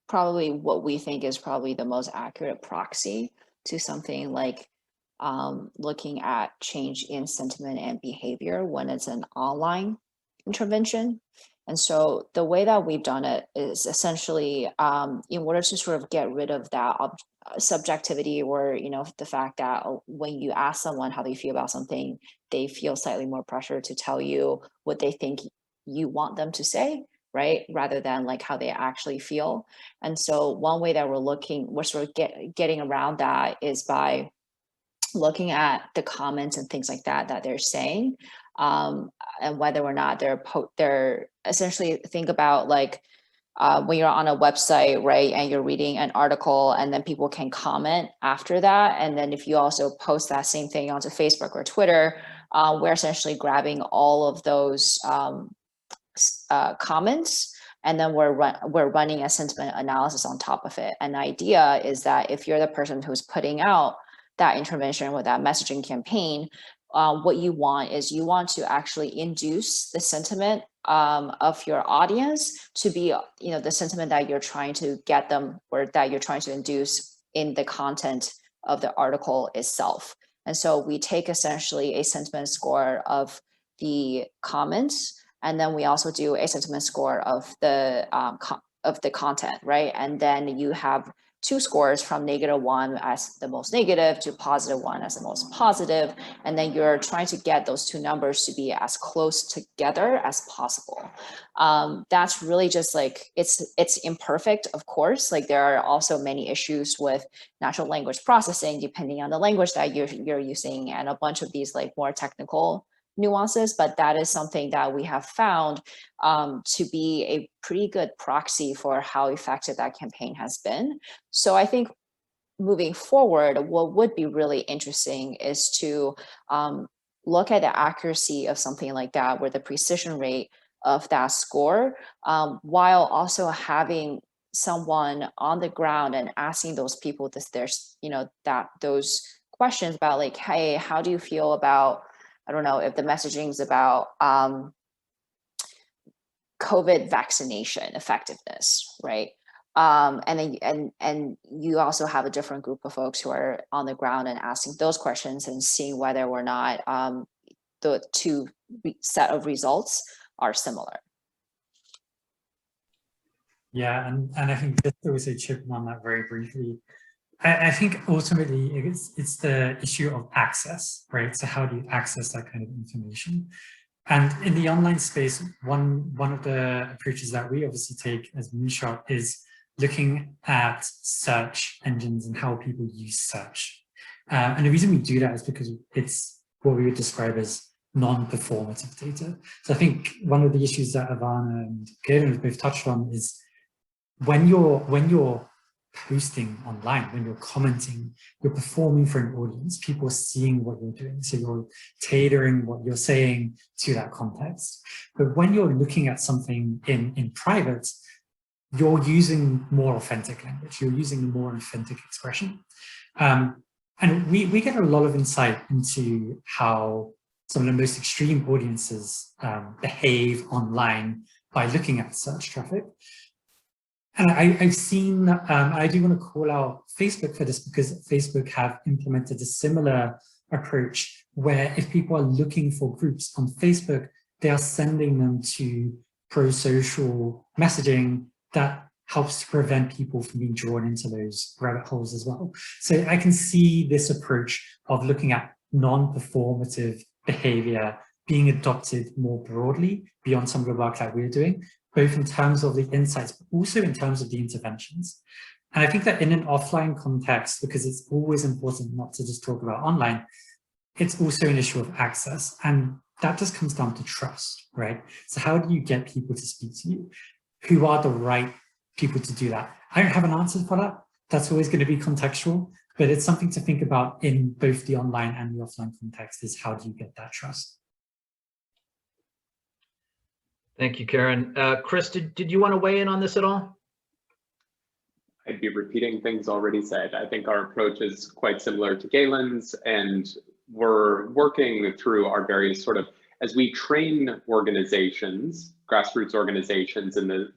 probably what we think is probably the most accurate proxy to something like looking at change in sentiment and behavior when it's an online intervention. And so the way that we've done it is essentially in order to sort of get rid of that subjectivity, or the fact that when you ask someone how they feel about something, they feel slightly more pressure to tell you what they think you want them to say, right, rather than like how they actually feel. And so one way that we're sort of getting around that is by looking at the comments and things like that they're saying, and whether or not they're essentially think about like when you're on a website, right, and you're reading an article and then people can comment after that. And then if you also post that same thing onto Facebook or Twitter, we're essentially grabbing all of those comments, and then we're running a sentiment analysis on top of it. And the idea is that if you're the person who's putting out that intervention with that messaging campaign, what you want is you want to actually induce the sentiment of your audience to be, the sentiment that you're trying to get them, or that you're trying to induce in the content of the article itself. And so we take essentially a sentiment score of the comments, and then we also do a sentiment score of the content, right? And then you have 2 scores from -1 as the most negative to +1 as the most positive. And then you're trying to get those 2 numbers to be as close together as possible. That's really just like, it's imperfect, of course. Like there are also many issues with natural language processing, depending on the language that you're using, and a bunch of these like more technical nuances, but that is something that we have found to be a pretty good proxy for how effective that campaign has been. So I think moving forward, what would be really interesting is to look at the accuracy of something like that, where the precision rate of that score, while also having someone on the ground and asking those people those questions about like, hey, how do you feel about, I don't know, if the messaging is about COVID vaccination effectiveness, right? And you also have a different group of folks who are on the ground and asking those questions and seeing whether or not the 2 set of results are similar. Yeah, and I think just to also chip on that very briefly, I think ultimately it's the issue of access, right? So how do you access that kind of information? And in the online space, one of the approaches that we obviously take as Moonshot is looking at search engines and how people use search. And the reason we do that is because it's what we would describe as non-performative data. So I think one of the issues that Evanna and Galen have both touched on is when you're posting online, when you're commenting, you're performing for an audience. People are seeing what you're doing. So you're tailoring what you're saying to that context. But when you're looking at something in private, you're using more authentic language. You're using a more authentic expression. And we get a lot of insight into how some of the most extreme audiences behave online by looking at search traffic. And I've seen, I do want to call out Facebook for this, because Facebook have implemented a similar approach where if people are looking for groups on Facebook, they are sending them to pro-social messaging that helps to prevent people from being drawn into those rabbit holes as well. So I can see this approach of looking at non-performative behavior being adopted more broadly beyond some of the work that we're doing, both in terms of the insights, but also in terms of the interventions. And I think that in an offline context, because it's always important not to just talk about online, it's also an issue of access. And that just comes down to trust, right? So how do you get people to speak to you? Who are the right people to do that? I don't have an answer for that. That's always going to be contextual, but it's something to think about in both the online and the offline context, is how do you get that trust? Thank you, Kieren. Chris, did you want to weigh in on this at all? I'd be repeating things already said. I think our approach is quite similar to Galen's, and we're working through our various sort of, as we train organizations, grassroots organizations, in the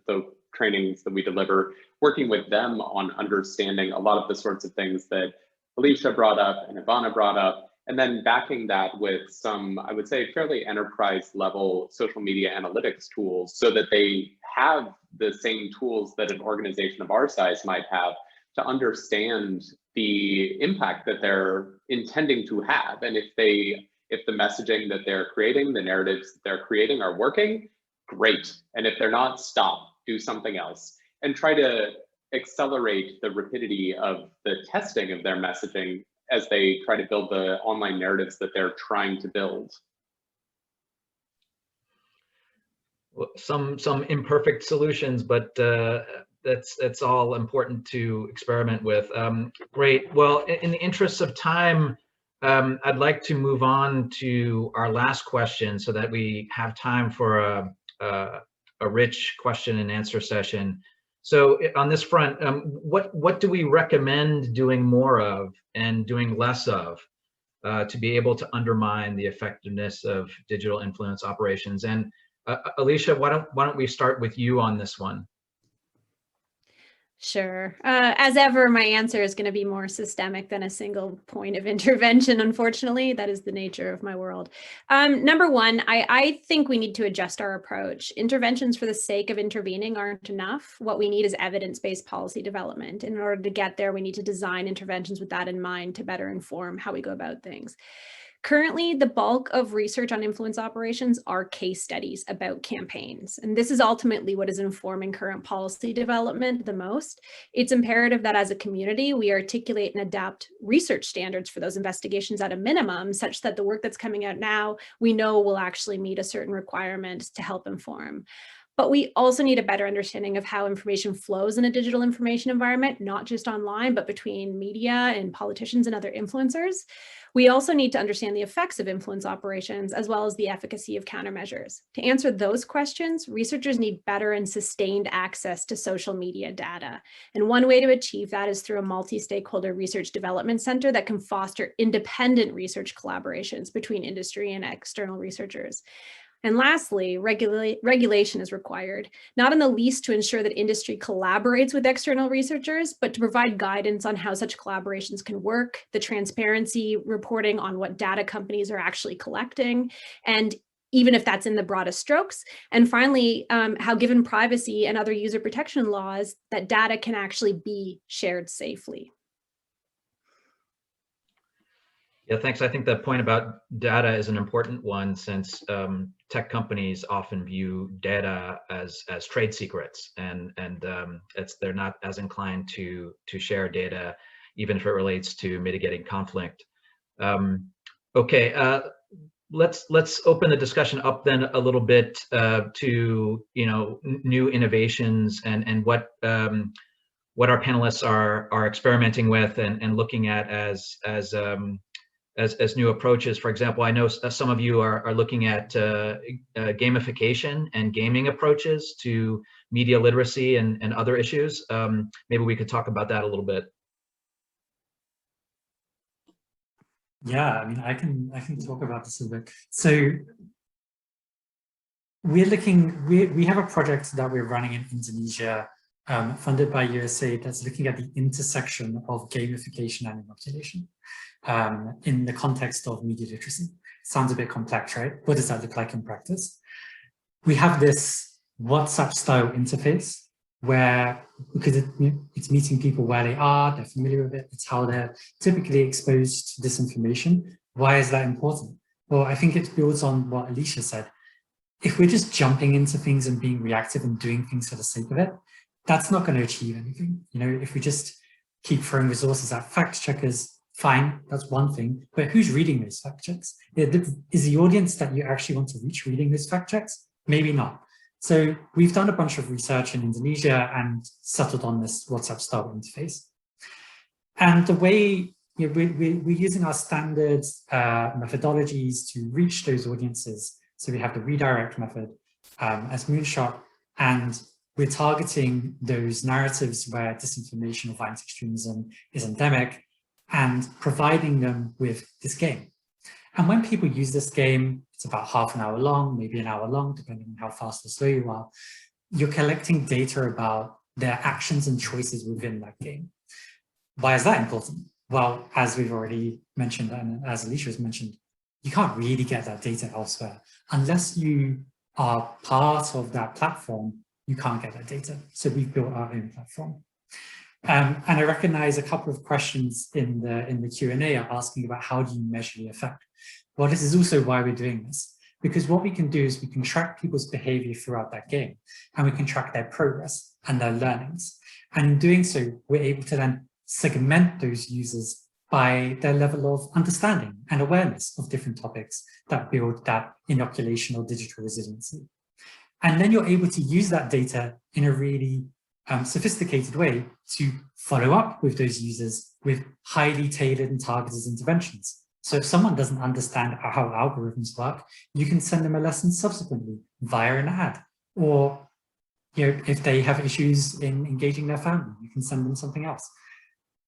trainings that we deliver, working with them on understanding a lot of the sorts of things that Alicia brought up and Evanna brought up, and then backing that with some, I would say, fairly enterprise level social media analytics tools, so that they have the same tools that an organization of our size might have to understand the impact that they're intending to have. And if the messaging that they're creating, the narratives that they're creating are working, great. And if they're not, stop, do something else, and try to accelerate the rapidity of the testing of their messaging as they try to build the online narratives that they're trying to build. some imperfect solutions, but that's all important to experiment with. Great. Well, in the interest of time, I'd like to move on to our last question so that we have time for a rich question and answer session. So on this front, what do we recommend doing more of and doing less of to be able to undermine the effectiveness of digital influence operations? And Alicia, why don't we start with you on this one? Sure. As ever, my answer is going to be more systemic than a single point of intervention. Unfortunately, that is the nature of my world. Number one, I think we need to adjust our approach. Interventions for the sake of intervening aren't enough. What we need is evidence-based policy development. In order to get there, we need to design interventions with that in mind to better inform how we go about things. Currently, the bulk of research on influence operations are case studies about campaigns. And this is ultimately what is informing current policy development the most. It's imperative that as a community, we articulate and adapt research standards for those investigations at a minimum, such that the work that's coming out now, we know will actually meet a certain requirement to help inform. But we also need a better understanding of how information flows in a digital information environment, not just online, but between media and politicians and other influencers. We also need to understand the effects of influence operations, as well as the efficacy of countermeasures. To answer those questions, researchers need better and sustained access to social media data. And one way to achieve that is through a multi-stakeholder research development center that can foster independent research collaborations between industry and external researchers. And lastly, regulation is required, not in the least to ensure that industry collaborates with external researchers, but to provide guidance on how such collaborations can work, the transparency reporting on what data companies are actually collecting, and even if that's in the broadest strokes. And finally, how given privacy and other user protection laws, that data can actually be shared safely. Yeah, thanks. I think that point about data is an important one, since tech companies often view data as trade secrets, and they're not as inclined to share data, even if it relates to mitigating conflict. Okay, let's open the discussion up then a little bit to new innovations and what our panelists are experimenting with and looking at as new approaches. For example, I know some of you are looking at gamification and gaming approaches to media literacy and other issues. Maybe we could talk about that a little bit. Yeah, I mean, I can talk about this a little bit. So we have a project that we're running in Indonesia, funded by USAID, that's looking at the intersection of gamification and inoculation in the context of media literacy. Sounds a bit complex, right? What does that look like in practice? We have this WhatsApp style interface where, because it's meeting people where they are, they're familiar with it, it's how they're typically exposed to disinformation. Why is that important? Well, I think it builds on what Alicia said. If we're just jumping into things and being reactive and doing things for the sake of it, that's not going to achieve anything. If we just keep throwing resources at fact checkers, fine, that's one thing, but who's reading those fact checks? Is the audience that you actually want to reach reading those fact checks? Maybe not. So we've done a bunch of research in Indonesia and settled on this WhatsApp style interface. And the way we're using our standard methodologies to reach those audiences. So we have the redirect method as Moonshot, and we're targeting those narratives where disinformation or violent extremism is endemic and providing them with this game. And when people use this game, it's about half an hour long, maybe an hour long, depending on how fast or slow you are. You're collecting data about their actions and choices within that game. Why is that important? Well, as we've already mentioned, and as Alicia has mentioned, you can't really get that data elsewhere. Unless you are part of that platform, you can't get that data. So we've built our own platform. And I recognize a couple of questions in the Q&A are asking about how do you measure the effect? Well, this is also why we're doing this, because what we can do is we can track people's behavior throughout that game, and we can track their progress and their learnings. And in doing so, we're able to then segment those users by their level of understanding and awareness of different topics that build that inoculation or digital resiliency. And then you're able to use that data in a really sophisticated way to follow up with those users with highly tailored and targeted interventions. So if someone doesn't understand how algorithms work, you can send them a lesson subsequently via an ad. Or if they have issues in engaging their family, you can send them something else.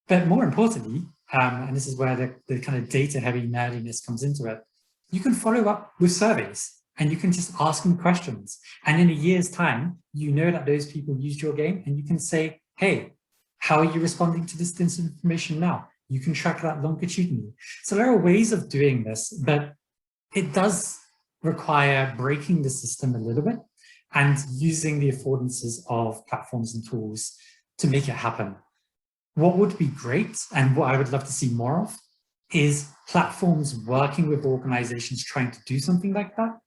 But more importantly, and this is where the kind of data-heavy nerdiness comes into it, you can follow up with surveys and you can just ask them questions. And in a year's time, you know that those people used your game and you can say, hey, how are you responding to this disinformation now? You can track that longitudinally. So there are ways of doing this, but it does require breaking the system a little bit and using the affordances of platforms and tools to make it happen. What would be great, and what I would love to see more of, is platforms working with organizations trying to do something like that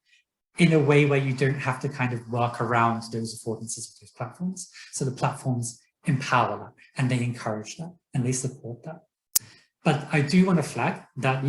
in a way where you don't have to kind of work around those affordances of those platforms. So the platforms empower that and they encourage that and they support that. But I do want to flag that,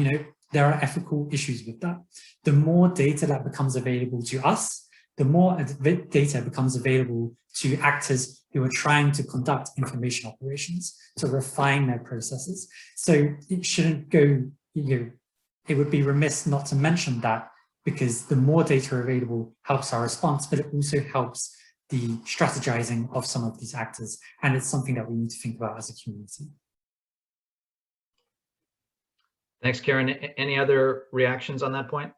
there are ethical issues with that. The more data that becomes available to us, the more data becomes available to actors who are trying to conduct information operations to refine their processes. So it shouldn't go, it would be remiss not to mention that, because the more data available helps our response, but it also helps the strategizing of some of these actors. And it's something that we need to think about as a community. Thanks, Kieren. Any other reactions on that point?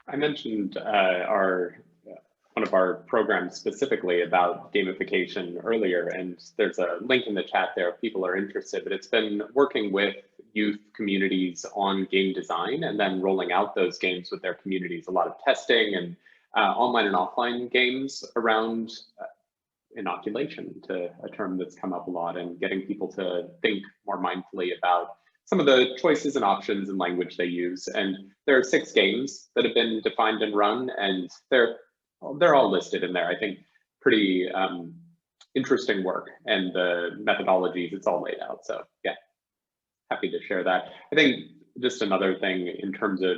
I mentioned one of our programs specifically about gamification earlier, and there's a link in the chat there if people are interested, but it's been working with youth communities on game design and then rolling out those games with their communities, a lot of testing and online and offline games around inoculation, to a term that's come up a lot, and getting people to think more mindfully about some of the choices and options and language they use. And there are 6 games that have been defined and run, and they're all listed in there. I think pretty interesting work, and the methodologies, it's all laid out. So yeah, happy to share that. I think just another thing in terms of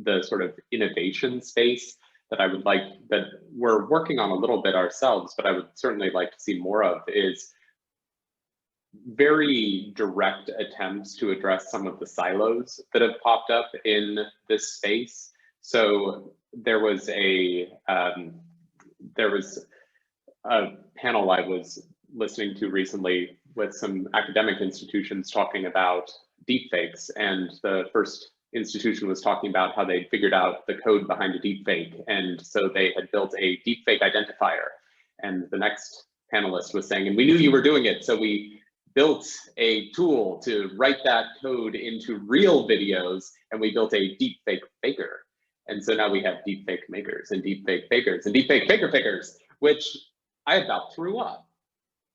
the sort of innovation space that I would like, that we're working on a little bit ourselves, but I would certainly like to see more of, is very direct attempts to address some of the silos that have popped up in this space. So there was a panel I was listening to recently with some academic institutions talking about deepfakes, and the first institution was talking about how they figured out the code behind a deepfake, and so they had built a deepfake identifier. And the next panelist was saying, and we knew you were doing it, so we built a tool to write that code into real videos, and we built a deepfake faker. And so now we have deepfake makers and deepfake fakers and deepfake faker fakers, which I about threw up,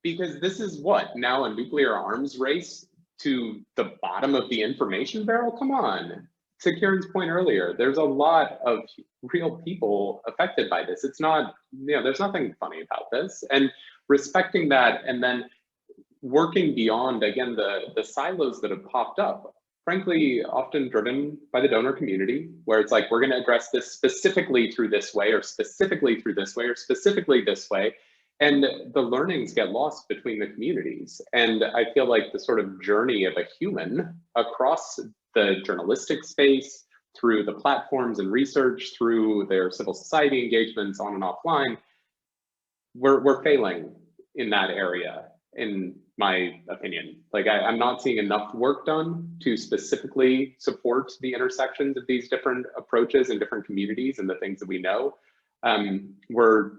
because this is what, now a nuclear arms race to the bottom of the information barrel? Come on. To Kieren's point earlier, there's a lot of real people affected by this. It's not, there's nothing funny about this. And respecting that, and then working beyond, again, the silos that have popped up, frankly, often driven by the donor community, where it's like, we're going to address this specifically through this way, or specifically through this way, or specifically this way. And the learnings get lost between the communities. And I feel like the sort of journey of a human across the journalistic space, through the platforms and research, through their civil society engagements on and offline, we're failing in that area, in my opinion. Like, I'm not seeing enough work done to specifically support the intersections of these different approaches in different communities and the things that we know. We're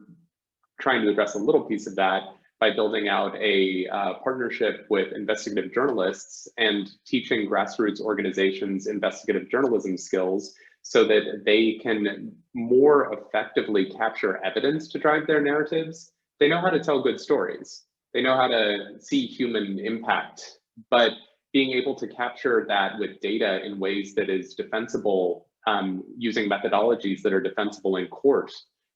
trying to address a little piece of that by building out a partnership with investigative journalists and teaching grassroots organizations investigative journalism skills so that they can more effectively capture evidence to drive their narratives. They know how to tell good stories. They know how to see human impact, but being able to capture that with data in ways that is defensible, using methodologies that are defensible in court,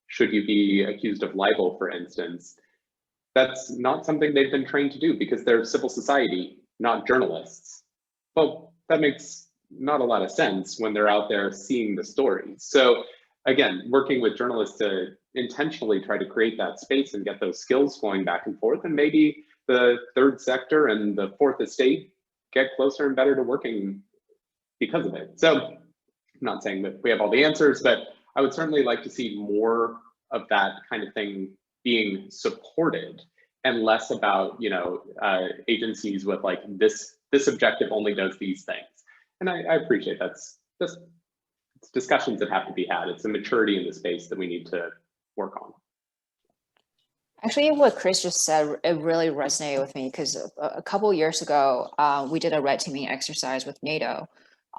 should you be accused of libel, for instance, that's not something they've been trained to do because they're civil society, not journalists. Well, that makes not a lot of sense when they're out there seeing the stories. So again, working with journalists to intentionally try to create that space and get those skills flowing back and forth, and maybe the third sector and the fourth estate get closer and better to working because of it. So I'm not saying that we have all the answers, but I would certainly like to see more of that kind of thing being supported and less about, you know, agencies with like this objective only does these things. And I appreciate that's just discussions that have to be had. It's a maturity in the space that we need to work on. Actually, what Chris just said, it really resonated with me because a couple of years ago, we did a red teaming exercise with NATO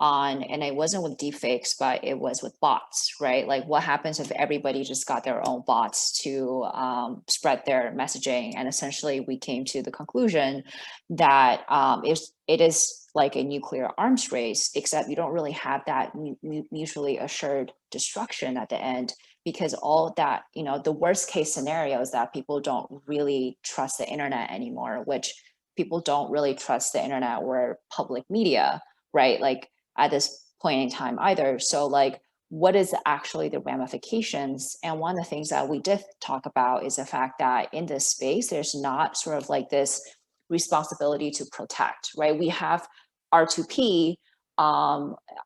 and it wasn't with deepfakes, but it was with bots, right? Like what happens if everybody just got their own bots to spread their messaging? And essentially we came to the conclusion that it is like a nuclear arms race, except you don't really have that mutually assured destruction at the end, because all that, you know, the worst case scenario is that people don't really trust the internet anymore, which people don't really trust the internet or public media, right? Like at this point in time either. So like, what is actually the ramifications? And one of the things that we did talk about is the fact that in this space, there's not sort of like this responsibility to protect, right? We have R2P offline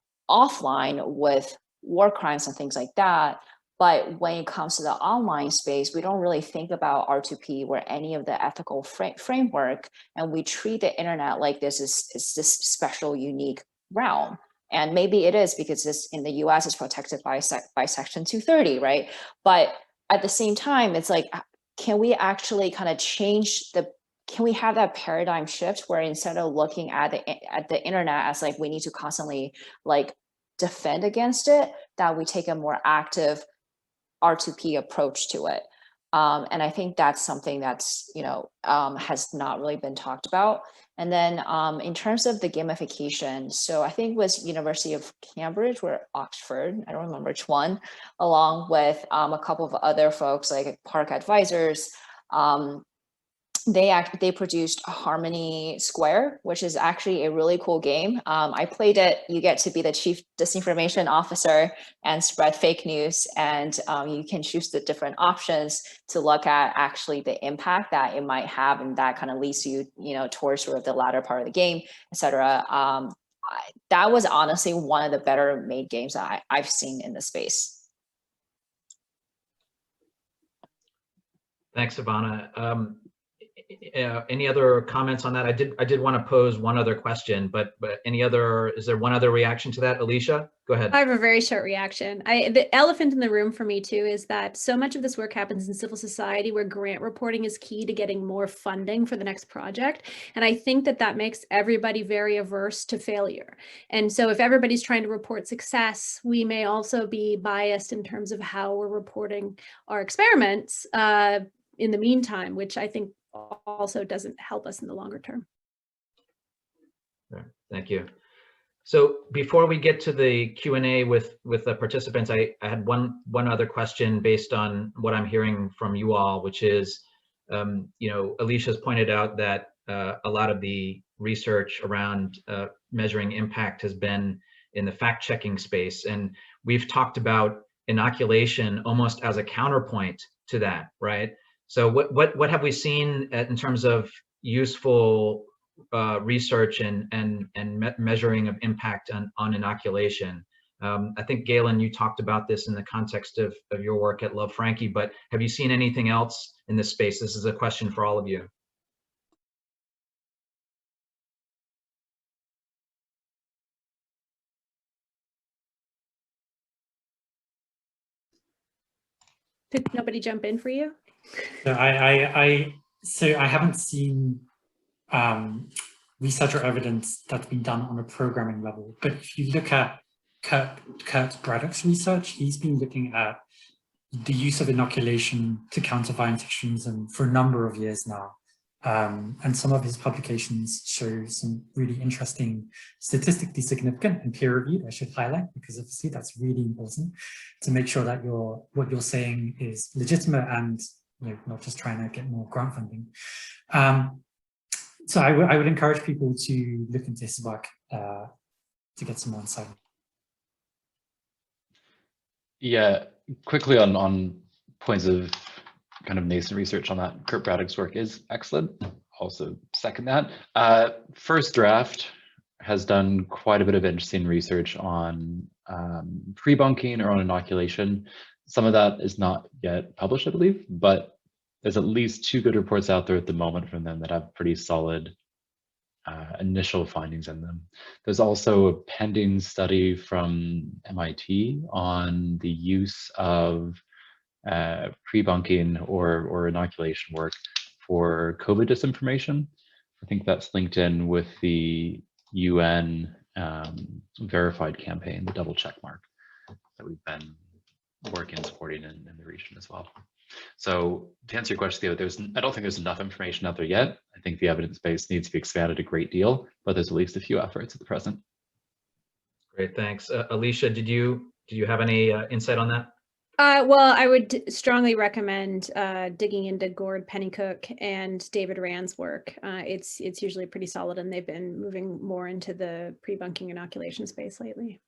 with war crimes and things like that. But when it comes to the online space, we don't really think about R2P or any of the ethical framework, and we treat the internet like this is this special, unique realm. And maybe it is because this in the US is protected by Section 230, right? But at the same time, it's like, can we actually kind of change can we have that paradigm shift where instead of looking at the internet as like we need to constantly like defend against it, that we take a more active R2P approach to it. And I think that's something that's, you know, has not really been talked about. And then in terms of the gamification, so I think it was University of Cambridge or Oxford, I don't remember which one, along with a couple of other folks like Park Advisors, they produced Harmony Square, which is actually a really cool game. I played it. You get to be the chief disinformation officer and spread fake news, and you can choose the different options to look at actually the impact that it might have, and that kind of leads you, you know, towards sort of the latter part of the game, etc. That was honestly one of the better made games that I've seen in the space. Thanks, Evanna. Any other comments on that? I did want to pose one other question, but is there one other reaction to that? Alicia, go ahead. I have a very short reaction. The elephant in the room for me too is that so much of this work happens in civil society where grant reporting is key to getting more funding for the next project. And I think that makes everybody very averse to failure. And so if everybody's trying to report success, we may also be biased in terms of how we're reporting our experiments in the meantime, which I think also doesn't help us in the longer term. Thank you. So before we get to the Q&A with the participants, I had one other question based on what I'm hearing from you all, which is, you know, Alicia's pointed out that a lot of the research around measuring impact has been in the fact-checking space, and we've talked about inoculation almost as a counterpoint to that, right? So what have we seen in terms of useful research and measuring of impact on inoculation? I think, Galen, you talked about this in the context of your work at Love Frankie, but have you seen anything else in this space? This is a question for all of you. Did nobody jump in for you? So I haven't seen research or evidence that's been done on a programming level, but if you look at Kurt Braddock's research, he's been looking at the use of inoculation to counter violent extremism for a number of years now. And some of his publications show some really interesting, statistically significant and peer-reviewed, I should highlight, because obviously that's really important to make sure that what you're saying is legitimate and, you know, not just trying to get more grant funding. So I would encourage people to look into his work get some more insight. Yeah, quickly on points of kind of nascent research on that, Kurt Braddock's work is excellent. Also second that. First Draft has done quite a bit of interesting research on pre-bunking or on inoculation. Some of that is not yet published, I believe, but there's at least 2 good reports out there at the moment from them that have pretty solid initial findings in them. There's also a pending study from MIT on the use of pre-bunking or inoculation work for COVID disinformation. I think that's linked in with the UN verified campaign, the double check mark that we've been working and supporting in the region as well. So to answer your question, Theo, I don't think there's enough information out there yet. I think the evidence base needs to be expanded a great deal, but there's at least a few efforts at the present. Great, thanks. Alicia, did you have any insight on that? Well, I would strongly recommend digging into Gord Pennycook and David Rand's work. It's usually pretty solid, and they've been moving more into the pre-bunking inoculation space lately.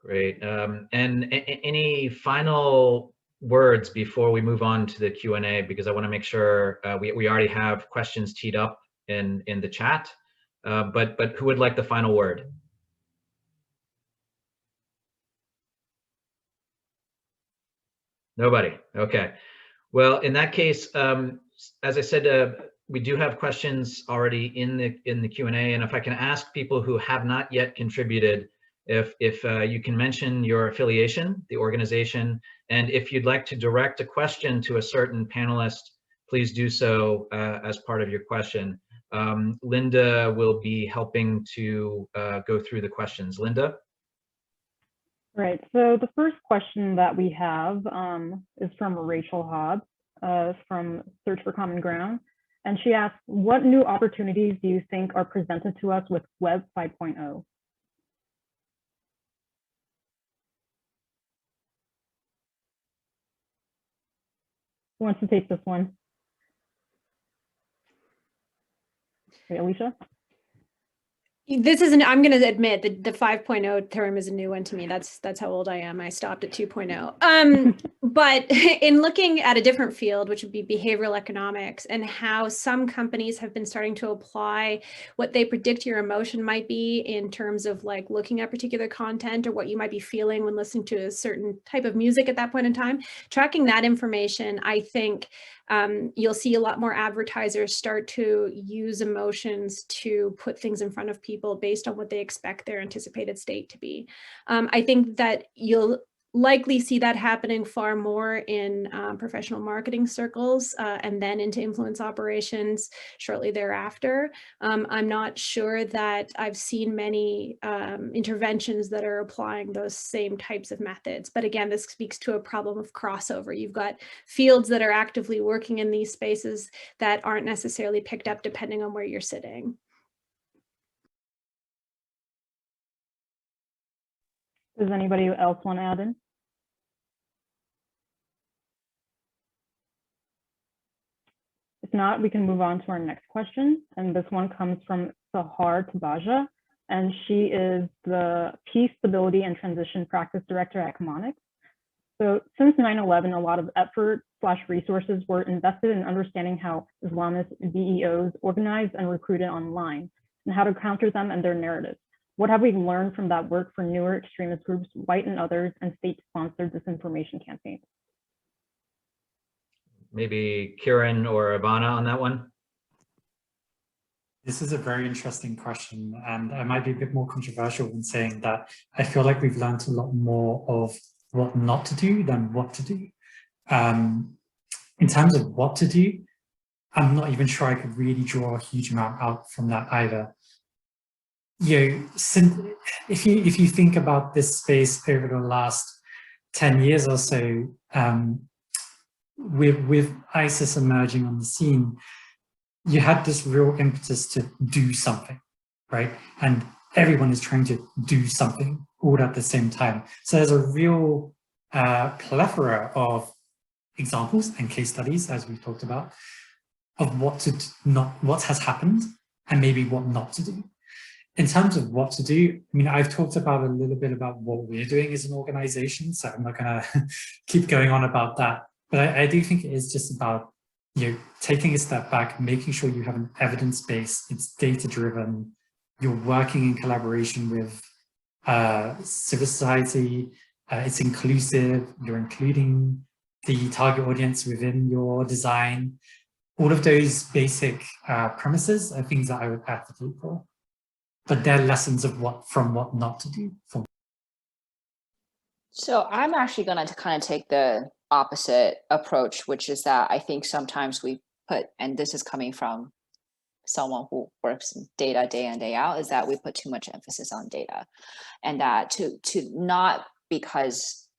Great. And any final words before we move on to the Q&A, because I want to make sure we already have questions teed up in the chat, but who would like the final word? Nobody. Okay. Well, in that case, as I said, we do have questions already in the Q&A, and if I can ask people who have not yet contributed, if you can mention your affiliation, the organization, and if you'd like to direct a question to a certain panelist, please do so as part of your question. Linda will be helping to go through the questions. Linda? Right, so the first question that we have is from Rachel Hobbs from Search for Common Ground. And she asks, what new opportunities do you think are presented to us with Web 5.0? Who wants to take this one? Wait, Alicia? This isn't, I'm going to admit that the 5.0 term is a new one to me. That's how old I am. I stopped at 2.0. But in looking at a different field, which would be behavioral economics, and how some companies have been starting to apply what they predict your emotion might be in terms of like looking at particular content or what you might be feeling when listening to a certain type of music at that point in time, tracking that information, I think you'll see a lot more advertisers start to use emotions to put things in front of people based on what they expect their anticipated state to be. I think that you'll likely see that happening far more in professional marketing circles and then into influence operations shortly thereafter. I'm not sure that I've seen many interventions that are applying those same types of methods. But again, this speaks to a problem of crossover. You've got fields that are actively working in these spaces that aren't necessarily picked up depending on where you're sitting. Does anybody else want to add in? If not, we can move on to our next question. And this one comes from Sahar Tabaja, and she is the Peace, Stability, and Transition Practice Director at Chemonics. So since 9/11, a lot of effort/resources were invested in understanding how Islamist VEOs organized and recruited online, and how to counter them and their narratives. What have we learned from that work for newer extremist groups, white and others, and state-sponsored disinformation campaigns? Maybe Kieren or Evanna on that one? This is a very interesting question, and I might be a bit more controversial in saying that I feel like we've learned a lot more of what not to do than what to do. In terms of what to do, I'm not even sure I could really draw a huge amount out from that either. You know, if you think about this space over the last 10 years or so, with ISIS emerging on the scene, you had this real impetus to do something, right? And everyone is trying to do something all at the same time. So there's a real plethora of examples and case studies, as we've talked about, of what has happened and maybe what not to do. In terms of what to do, I mean, I've talked about a little bit about what we're doing as an organization, so I'm not going to keep going on about that. But I do think it is just about, you know, taking a step back, making sure you have an evidence base, it's data-driven, you're working in collaboration with civil society, it's inclusive, you're including the target audience within your design. All of those basic premises are things that I would advocate for. But they're lessons of what not to do. So I'm actually going to kind of take the opposite approach, which is that I think sometimes we put, and this is coming from someone who works in data day in, day out, is that we put too much emphasis on data, and that to not because,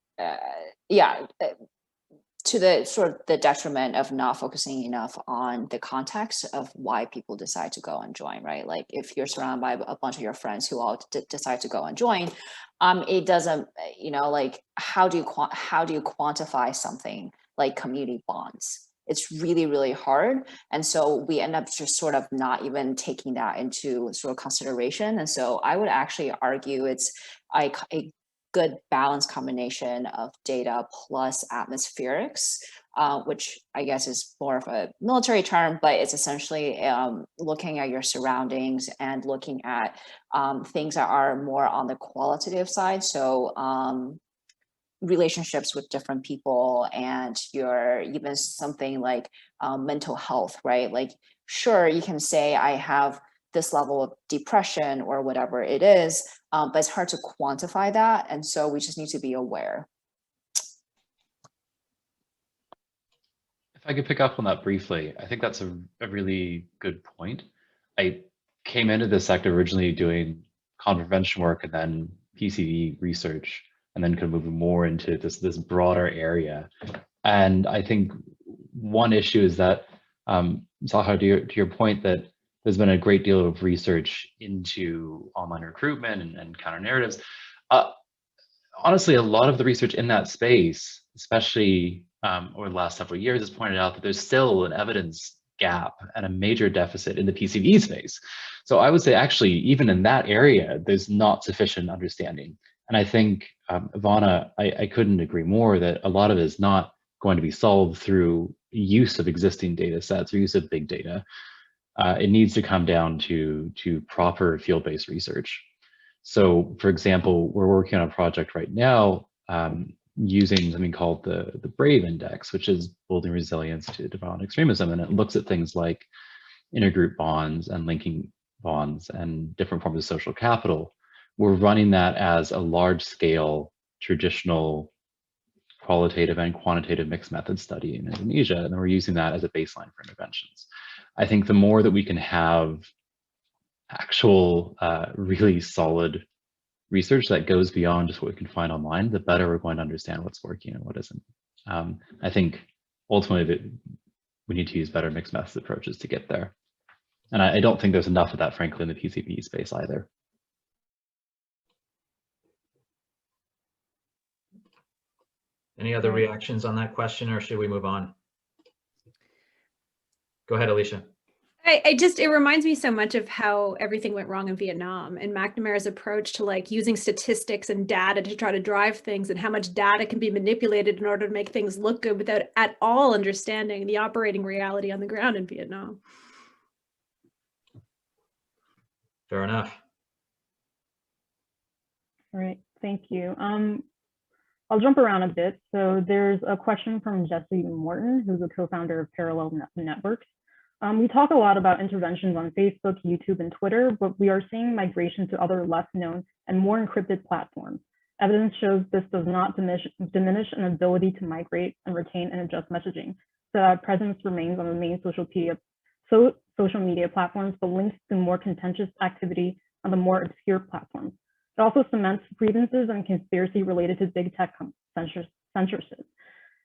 to the sort of the detriment of not focusing enough on the context of why people decide to go and join, right? Like if you're surrounded by a bunch of your friends who all decide to go and join, it doesn't, you know, like how do you quantify something like community bonds? It's really, really hard. And so we end up just sort of not even taking that into sort of consideration. And so I would actually argue it's like a good balanced combination of data plus atmospherics, which I guess is more of a military term, but it's essentially looking at your surroundings and looking at things that are more on the qualitative side. So relationships with different people, and your even something like mental health, right? Like, sure, you can say I have this level of depression or whatever it is, but it's hard to quantify that. And so we just need to be aware. If I could pick up on that briefly, I think that's a really good point. I came into this sector originally doing conflict prevention work and then PCV research, and then kind of moving more into this broader area. And I think one issue is that, Zaha, to your point, that there's been a great deal of research into online recruitment and counter narratives. Honestly, a lot of the research in that space, especially over the last several years, has pointed out that there's still an evidence gap and a major deficit in the PCV space. So I would say actually, even in that area, there's not sufficient understanding. And I think, Evanna, I couldn't agree more that a lot of it is not going to be solved through use of existing data sets or use of big data. It needs to come down to proper field-based research. So, for example, we're working on a project right now using something called the BRAVE Index, which is building resilience to violent extremism, and it looks at things like intergroup bonds and linking bonds and different forms of social capital. We're running that as a large-scale traditional qualitative and quantitative mixed method study in Indonesia, and then we're using that as a baseline for interventions. I think the more that we can have actual really solid research that goes beyond just what we can find online, the better we're going to understand what's working and what isn't. I think ultimately that we need to use better mixed method approaches to get there. And I don't think there's enough of that, frankly, in the PCB space either. Any other reactions on that question, or should we move on? Go ahead, Alicia. It reminds me so much of how everything went wrong in Vietnam and McNamara's approach to like using statistics and data to try to drive things, and how much data can be manipulated in order to make things look good without at all understanding the operating reality on the ground in Vietnam. Fair enough. All right, thank you. I'll jump around a bit. So there's a question from Jesse Morton, who's a co-founder of Parallel Networks. We talk a lot about interventions on Facebook, YouTube, and Twitter, but we are seeing migration to other less known and more encrypted platforms. Evidence shows this does not diminish an ability to migrate and retain and adjust messaging, so that presence remains on the main social media platforms, but links to more contentious activity on the more obscure platforms. It also cements grievances and conspiracy related to big tech censorship.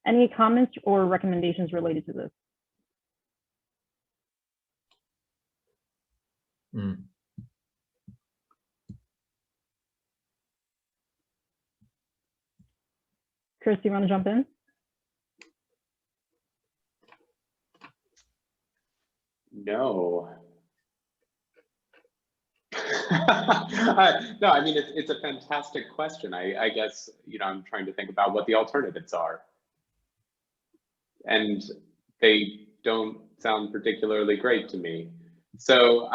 Any comments or recommendations related to this? Chris, do you want to jump in? No. No, I mean, it's a fantastic question. I guess, I'm trying to think about what the alternatives are. And they don't sound particularly great to me. So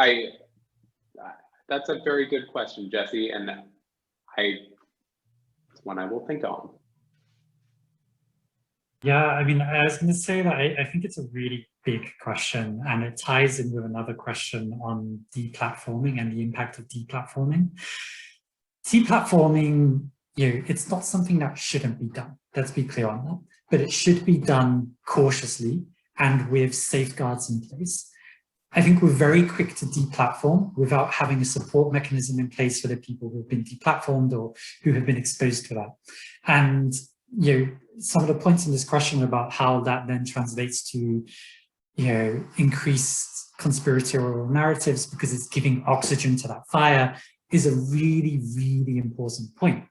that's a very good question, Jesse, and it's one I will think on. Yeah, I mean, I was going to say that I think it's a really big question, and it ties in with another question on deplatforming and the impact of deplatforming. Deplatforming, it's not something that shouldn't be done. Let's be clear on that. But it should be done cautiously and with safeguards in place. I think we're very quick to deplatform without having a support mechanism in place for the people who have been deplatformed or who have been exposed to that. And some of the points in this question about how that then translates to increased conspiratorial narratives because it's giving oxygen to that fire is a really, really important point.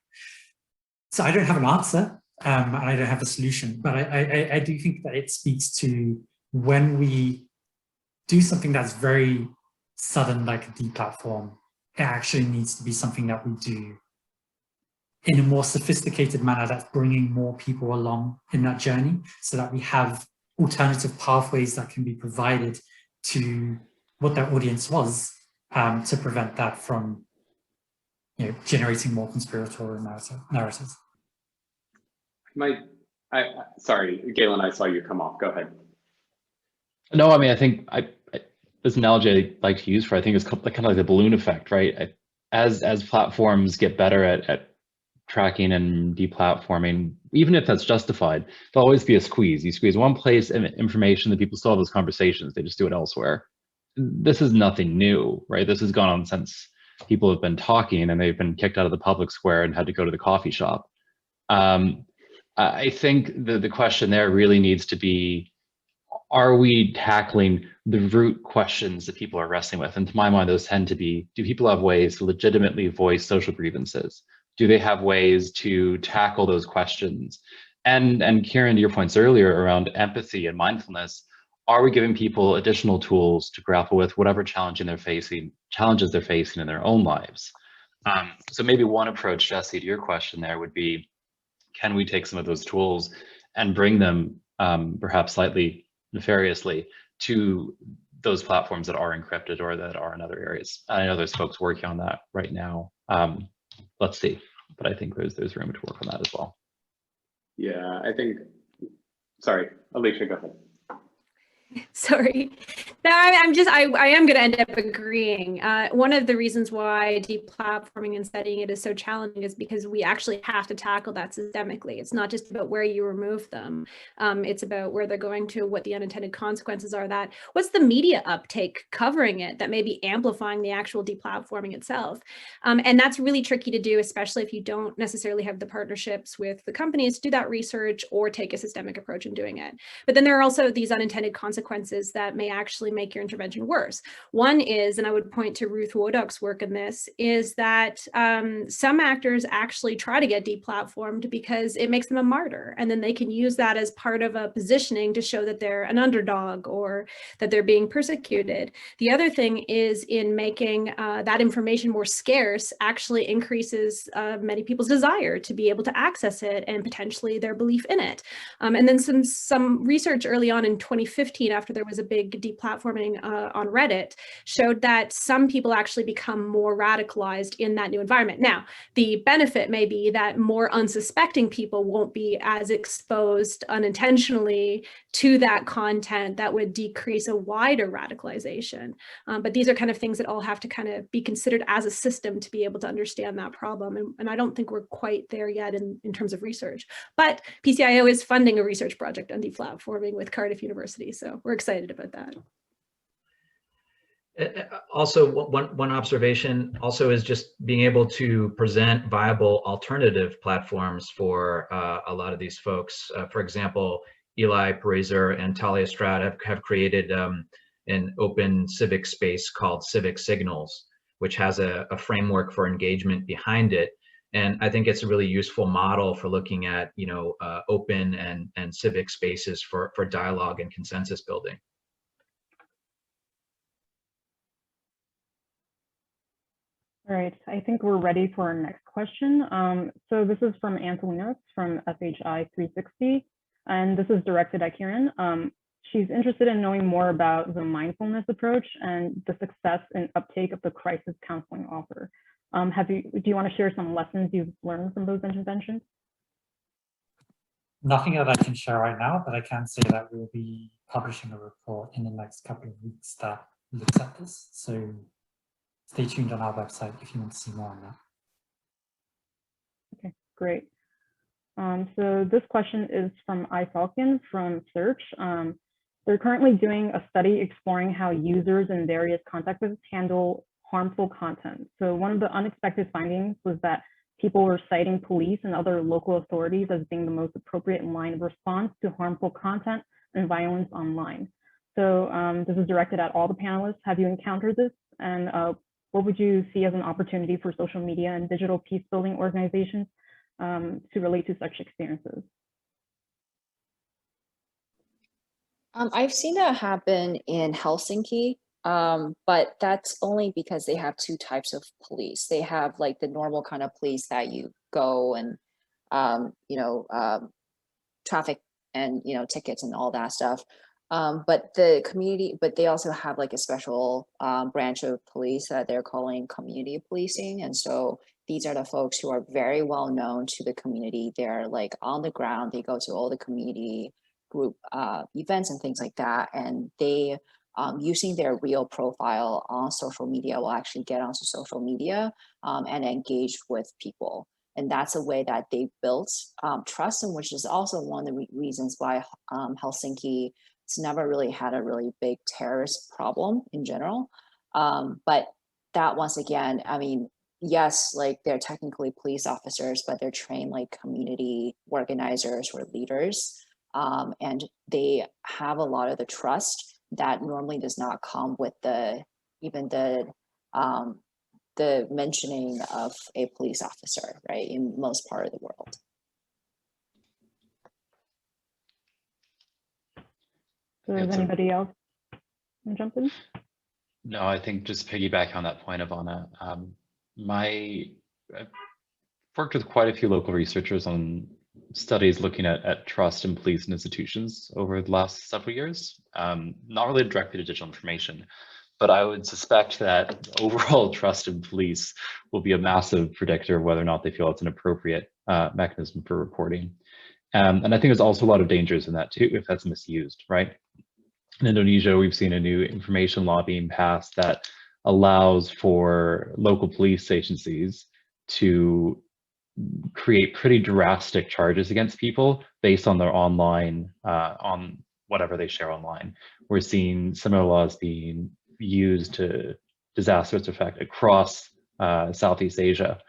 So I don't have an answer and I don't have a solution, but I do think that it speaks to when we do something that's very sudden, like a deplatform, it actually needs to be something that we do in a more sophisticated manner that's bringing more people along in that journey so that we have alternative pathways that can be provided to what that audience was to prevent that from generating more conspiratorial narratives. Sorry, Galen, I saw you come off. Go ahead. No, I mean, I think this analogy I like to use I think is kind of like the balloon effect, right? As platforms get better at tracking and deplatforming, even if that's justified, there'll always be a squeeze. You squeeze one place and information, that people still have those conversations, they just do it elsewhere. This is nothing new, right? This has gone on since people have been talking and they've been kicked out of the public square and had to go to the coffee shop. I think the question there really needs to be, are we tackling the root questions that people are wrestling with? And to my mind, those tend to be, do people have ways to legitimately voice social grievances? Do they have ways to tackle those questions? And Kieren, to your points earlier around empathy and mindfulness, are we giving people additional tools to grapple with whatever challenges they're facing in their own lives? So maybe one approach, Jesse, to your question there would be, can we take some of those tools and bring them perhaps slightly nefariously to those platforms that are encrypted or that are in other areas? I know there's folks working on that right now. Let's see, but I think there's room to work on that as well. Yeah, I think, sorry, Alicia, go ahead. Sorry. No, I am going to end up agreeing. One of the reasons why deplatforming and studying it is so challenging is because we actually have to tackle that systemically. It's not just about where you remove them. It's about where they're going to, what the unintended consequences are, that what's the media uptake covering it that may be amplifying the actual deplatforming itself. And that's really tricky to do, especially if you don't necessarily have the partnerships with the companies to do that research or take a systemic approach in doing it. But then there are also these unintended consequences that may actually make your intervention worse. One is, and I would point to Ruth Wodock's work in this, is that some actors actually try to get deplatformed because it makes them a martyr, and then they can use that as part of a positioning to show that they're an underdog or that they're being persecuted. The other thing is, in making that information more scarce actually increases many people's desire to be able to access it and potentially their belief in it. And then some research early on in 2015, after there was a big deplatforming on Reddit, showed that some people actually become more radicalized in that new environment. Now, the benefit may be that more unsuspecting people won't be as exposed unintentionally to that content that would decrease a wider radicalization. But these are kind of things that all have to kind of be considered as a system to be able to understand that problem. And I don't think we're quite there yet in terms of research. But PCIO is funding a research project on deplatforming with Cardiff University. So we're excited about that. Also, one observation also is just being able to present viable alternative platforms for a lot of these folks. For example, Eli Pariser and Talia Stroud have created an open civic space called Civic Signals, which has a framework for engagement behind it. And I think it's a really useful model for looking at, open and civic spaces for dialogue and consensus building. All right, I think we're ready for our next question. So this is from Antonina from FHI 360, and this is directed at Kieren. She's interested in knowing more about the mindfulness approach and the success and uptake of the crisis counseling offer. Do you want to share some lessons you've learned from those interventions? Nothing that I can share right now, but I can say that we'll be publishing a report in the next couple of weeks that looks at this. So stay tuned on our website if you want to see more on that. Okay, great. So this question is from iFalcon from Search. They're currently doing a study exploring how users in various contexts handle harmful content. So one of the unexpected findings was that people were citing police and other local authorities as being the most appropriate line of response to harmful content and violence online. So this is directed at all the panelists. Have you encountered this? And what would you see as an opportunity for social media and digital peace building organizations to relate to such experiences? I've seen that happen in Helsinki, but that's only because they have two types of police. They have like the normal kind of police that you go and, traffic and, tickets and all that stuff. But they also have like a special branch of police that they're calling community policing. And so these are the folks who are very well known to the community. They're like on the ground, they go to all the community group events and things like that. And they, using their real profile on social media, will actually get onto social media and engage with people. And that's a way that they built trust, and which is also one of the reasons why Helsinki has never really had a really big terrorist problem in general. But that, once again, I mean, yes, like they're technically police officers, but they're trained like community organizers or leaders. And they have a lot of the trust that normally does not come with even the mentioning of a police officer, right, in most part of the world. So does anybody else want to jump in? No, I think just piggyback on that point, Evanna. I've worked with quite a few local researchers on studies looking at trust in police and institutions over the last several years, not related directly to digital information, but I would suspect that overall trust in police will be a massive predictor of whether or not they feel it's an appropriate mechanism for reporting. And I think there's also a lot of dangers in that too, if that's misused, right? In Indonesia, we've seen a new information law being passed that allows for local police agencies to create pretty drastic charges against people based on their online, on whatever they share online. We're seeing similar laws being used to disastrous effect across Southeast Asia.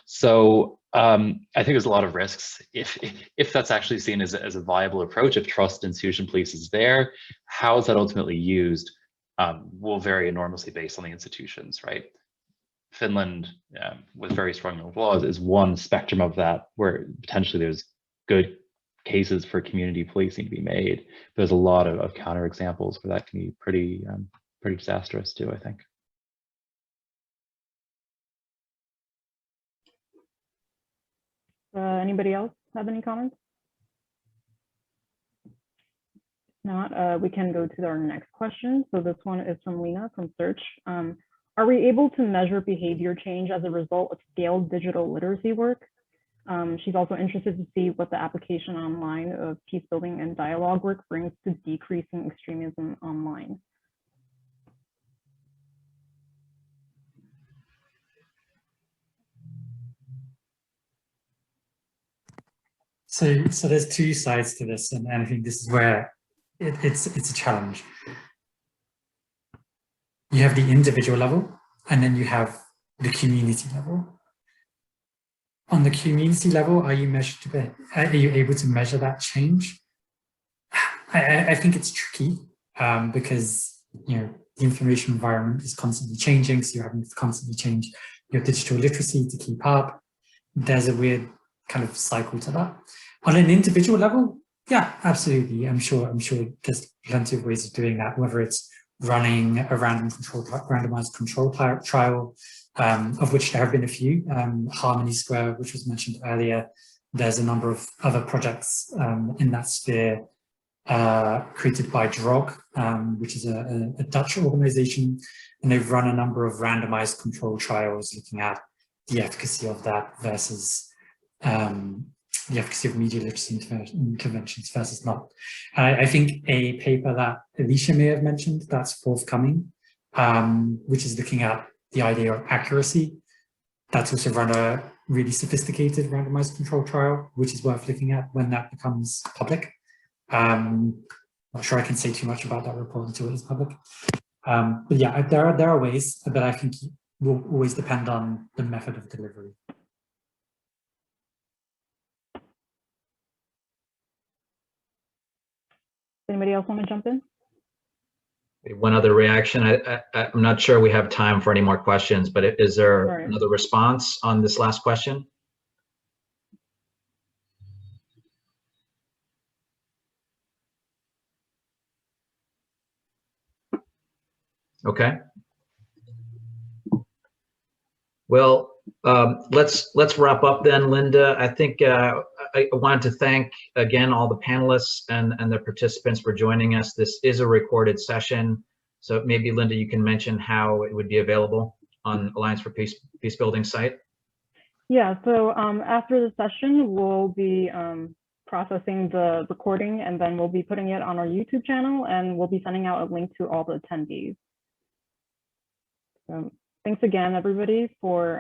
So I think there's a lot of risks if that's actually seen as a viable approach. If trust in institution police is there, how is that ultimately used will vary enormously based on the institutions, right? Finland, with very strong laws, is one spectrum of that, where potentially there's good cases for community policing to be made. There's a lot of counter examples where that can be pretty disastrous too, I think. Anybody else have any comments? If not, we can go to our next question. So this one is from Lena from Search. Are we able to measure behavior change as a result of scaled digital literacy work? She's also interested to see what the application online of peace building and dialogue work brings to decreasing extremism online. So there's two sides to this, and I think this is where it's a challenge. You have the individual level, and then you have the community level. On the community level, are you able to measure that change? I think it's tricky because the information environment is constantly changing, so you're having to constantly change your digital literacy to keep up. There's a weird kind of cycle to that. On an individual level, yeah, absolutely. I'm sure there's plenty of ways of doing that, whether it's running a randomized control trial of which there have been a few. Harmony Square, which was mentioned earlier. There's a number of other projects in that sphere created by DROG, which is a Dutch organization, and they've run a number of randomized control trials looking at the efficacy of that versus the efficacy of media literacy interventions versus not. I think a paper that Alicia may have mentioned that's forthcoming, which is looking at the idea of accuracy. That's also run a really sophisticated randomized control trial, which is worth looking at when that becomes public. Not sure I can say too much about that report until it is public. But yeah, there are ways, but I think it will always depend on the method of delivery. Anybody else want to jump in? One other reaction. I'm not sure we have time for any more questions, but is there another response on this last question? Okay. Well, let's wrap up then, Linda. I think I wanted to thank again all the panelists and the participants for joining us. This is a recorded session, so maybe Linda, you can mention how it would be available on Alliance for Peacebuilding site. Yeah. So after the session, we'll be processing the recording, and then we'll be putting it on our YouTube channel, and we'll be sending out a link to all the attendees. Thanks again, everybody, for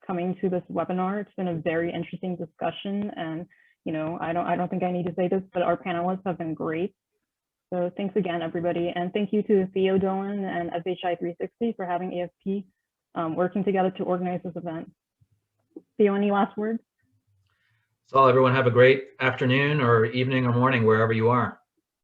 coming to this webinar. It's been a very interesting discussion, and I don't think I need to say this, but our panelists have been great. So thanks again, everybody, and thank you to Theo Dolan and SHI 360 for having AFP working together to organize this event. Theo, any last words? So everyone have a great afternoon or evening or morning wherever you are.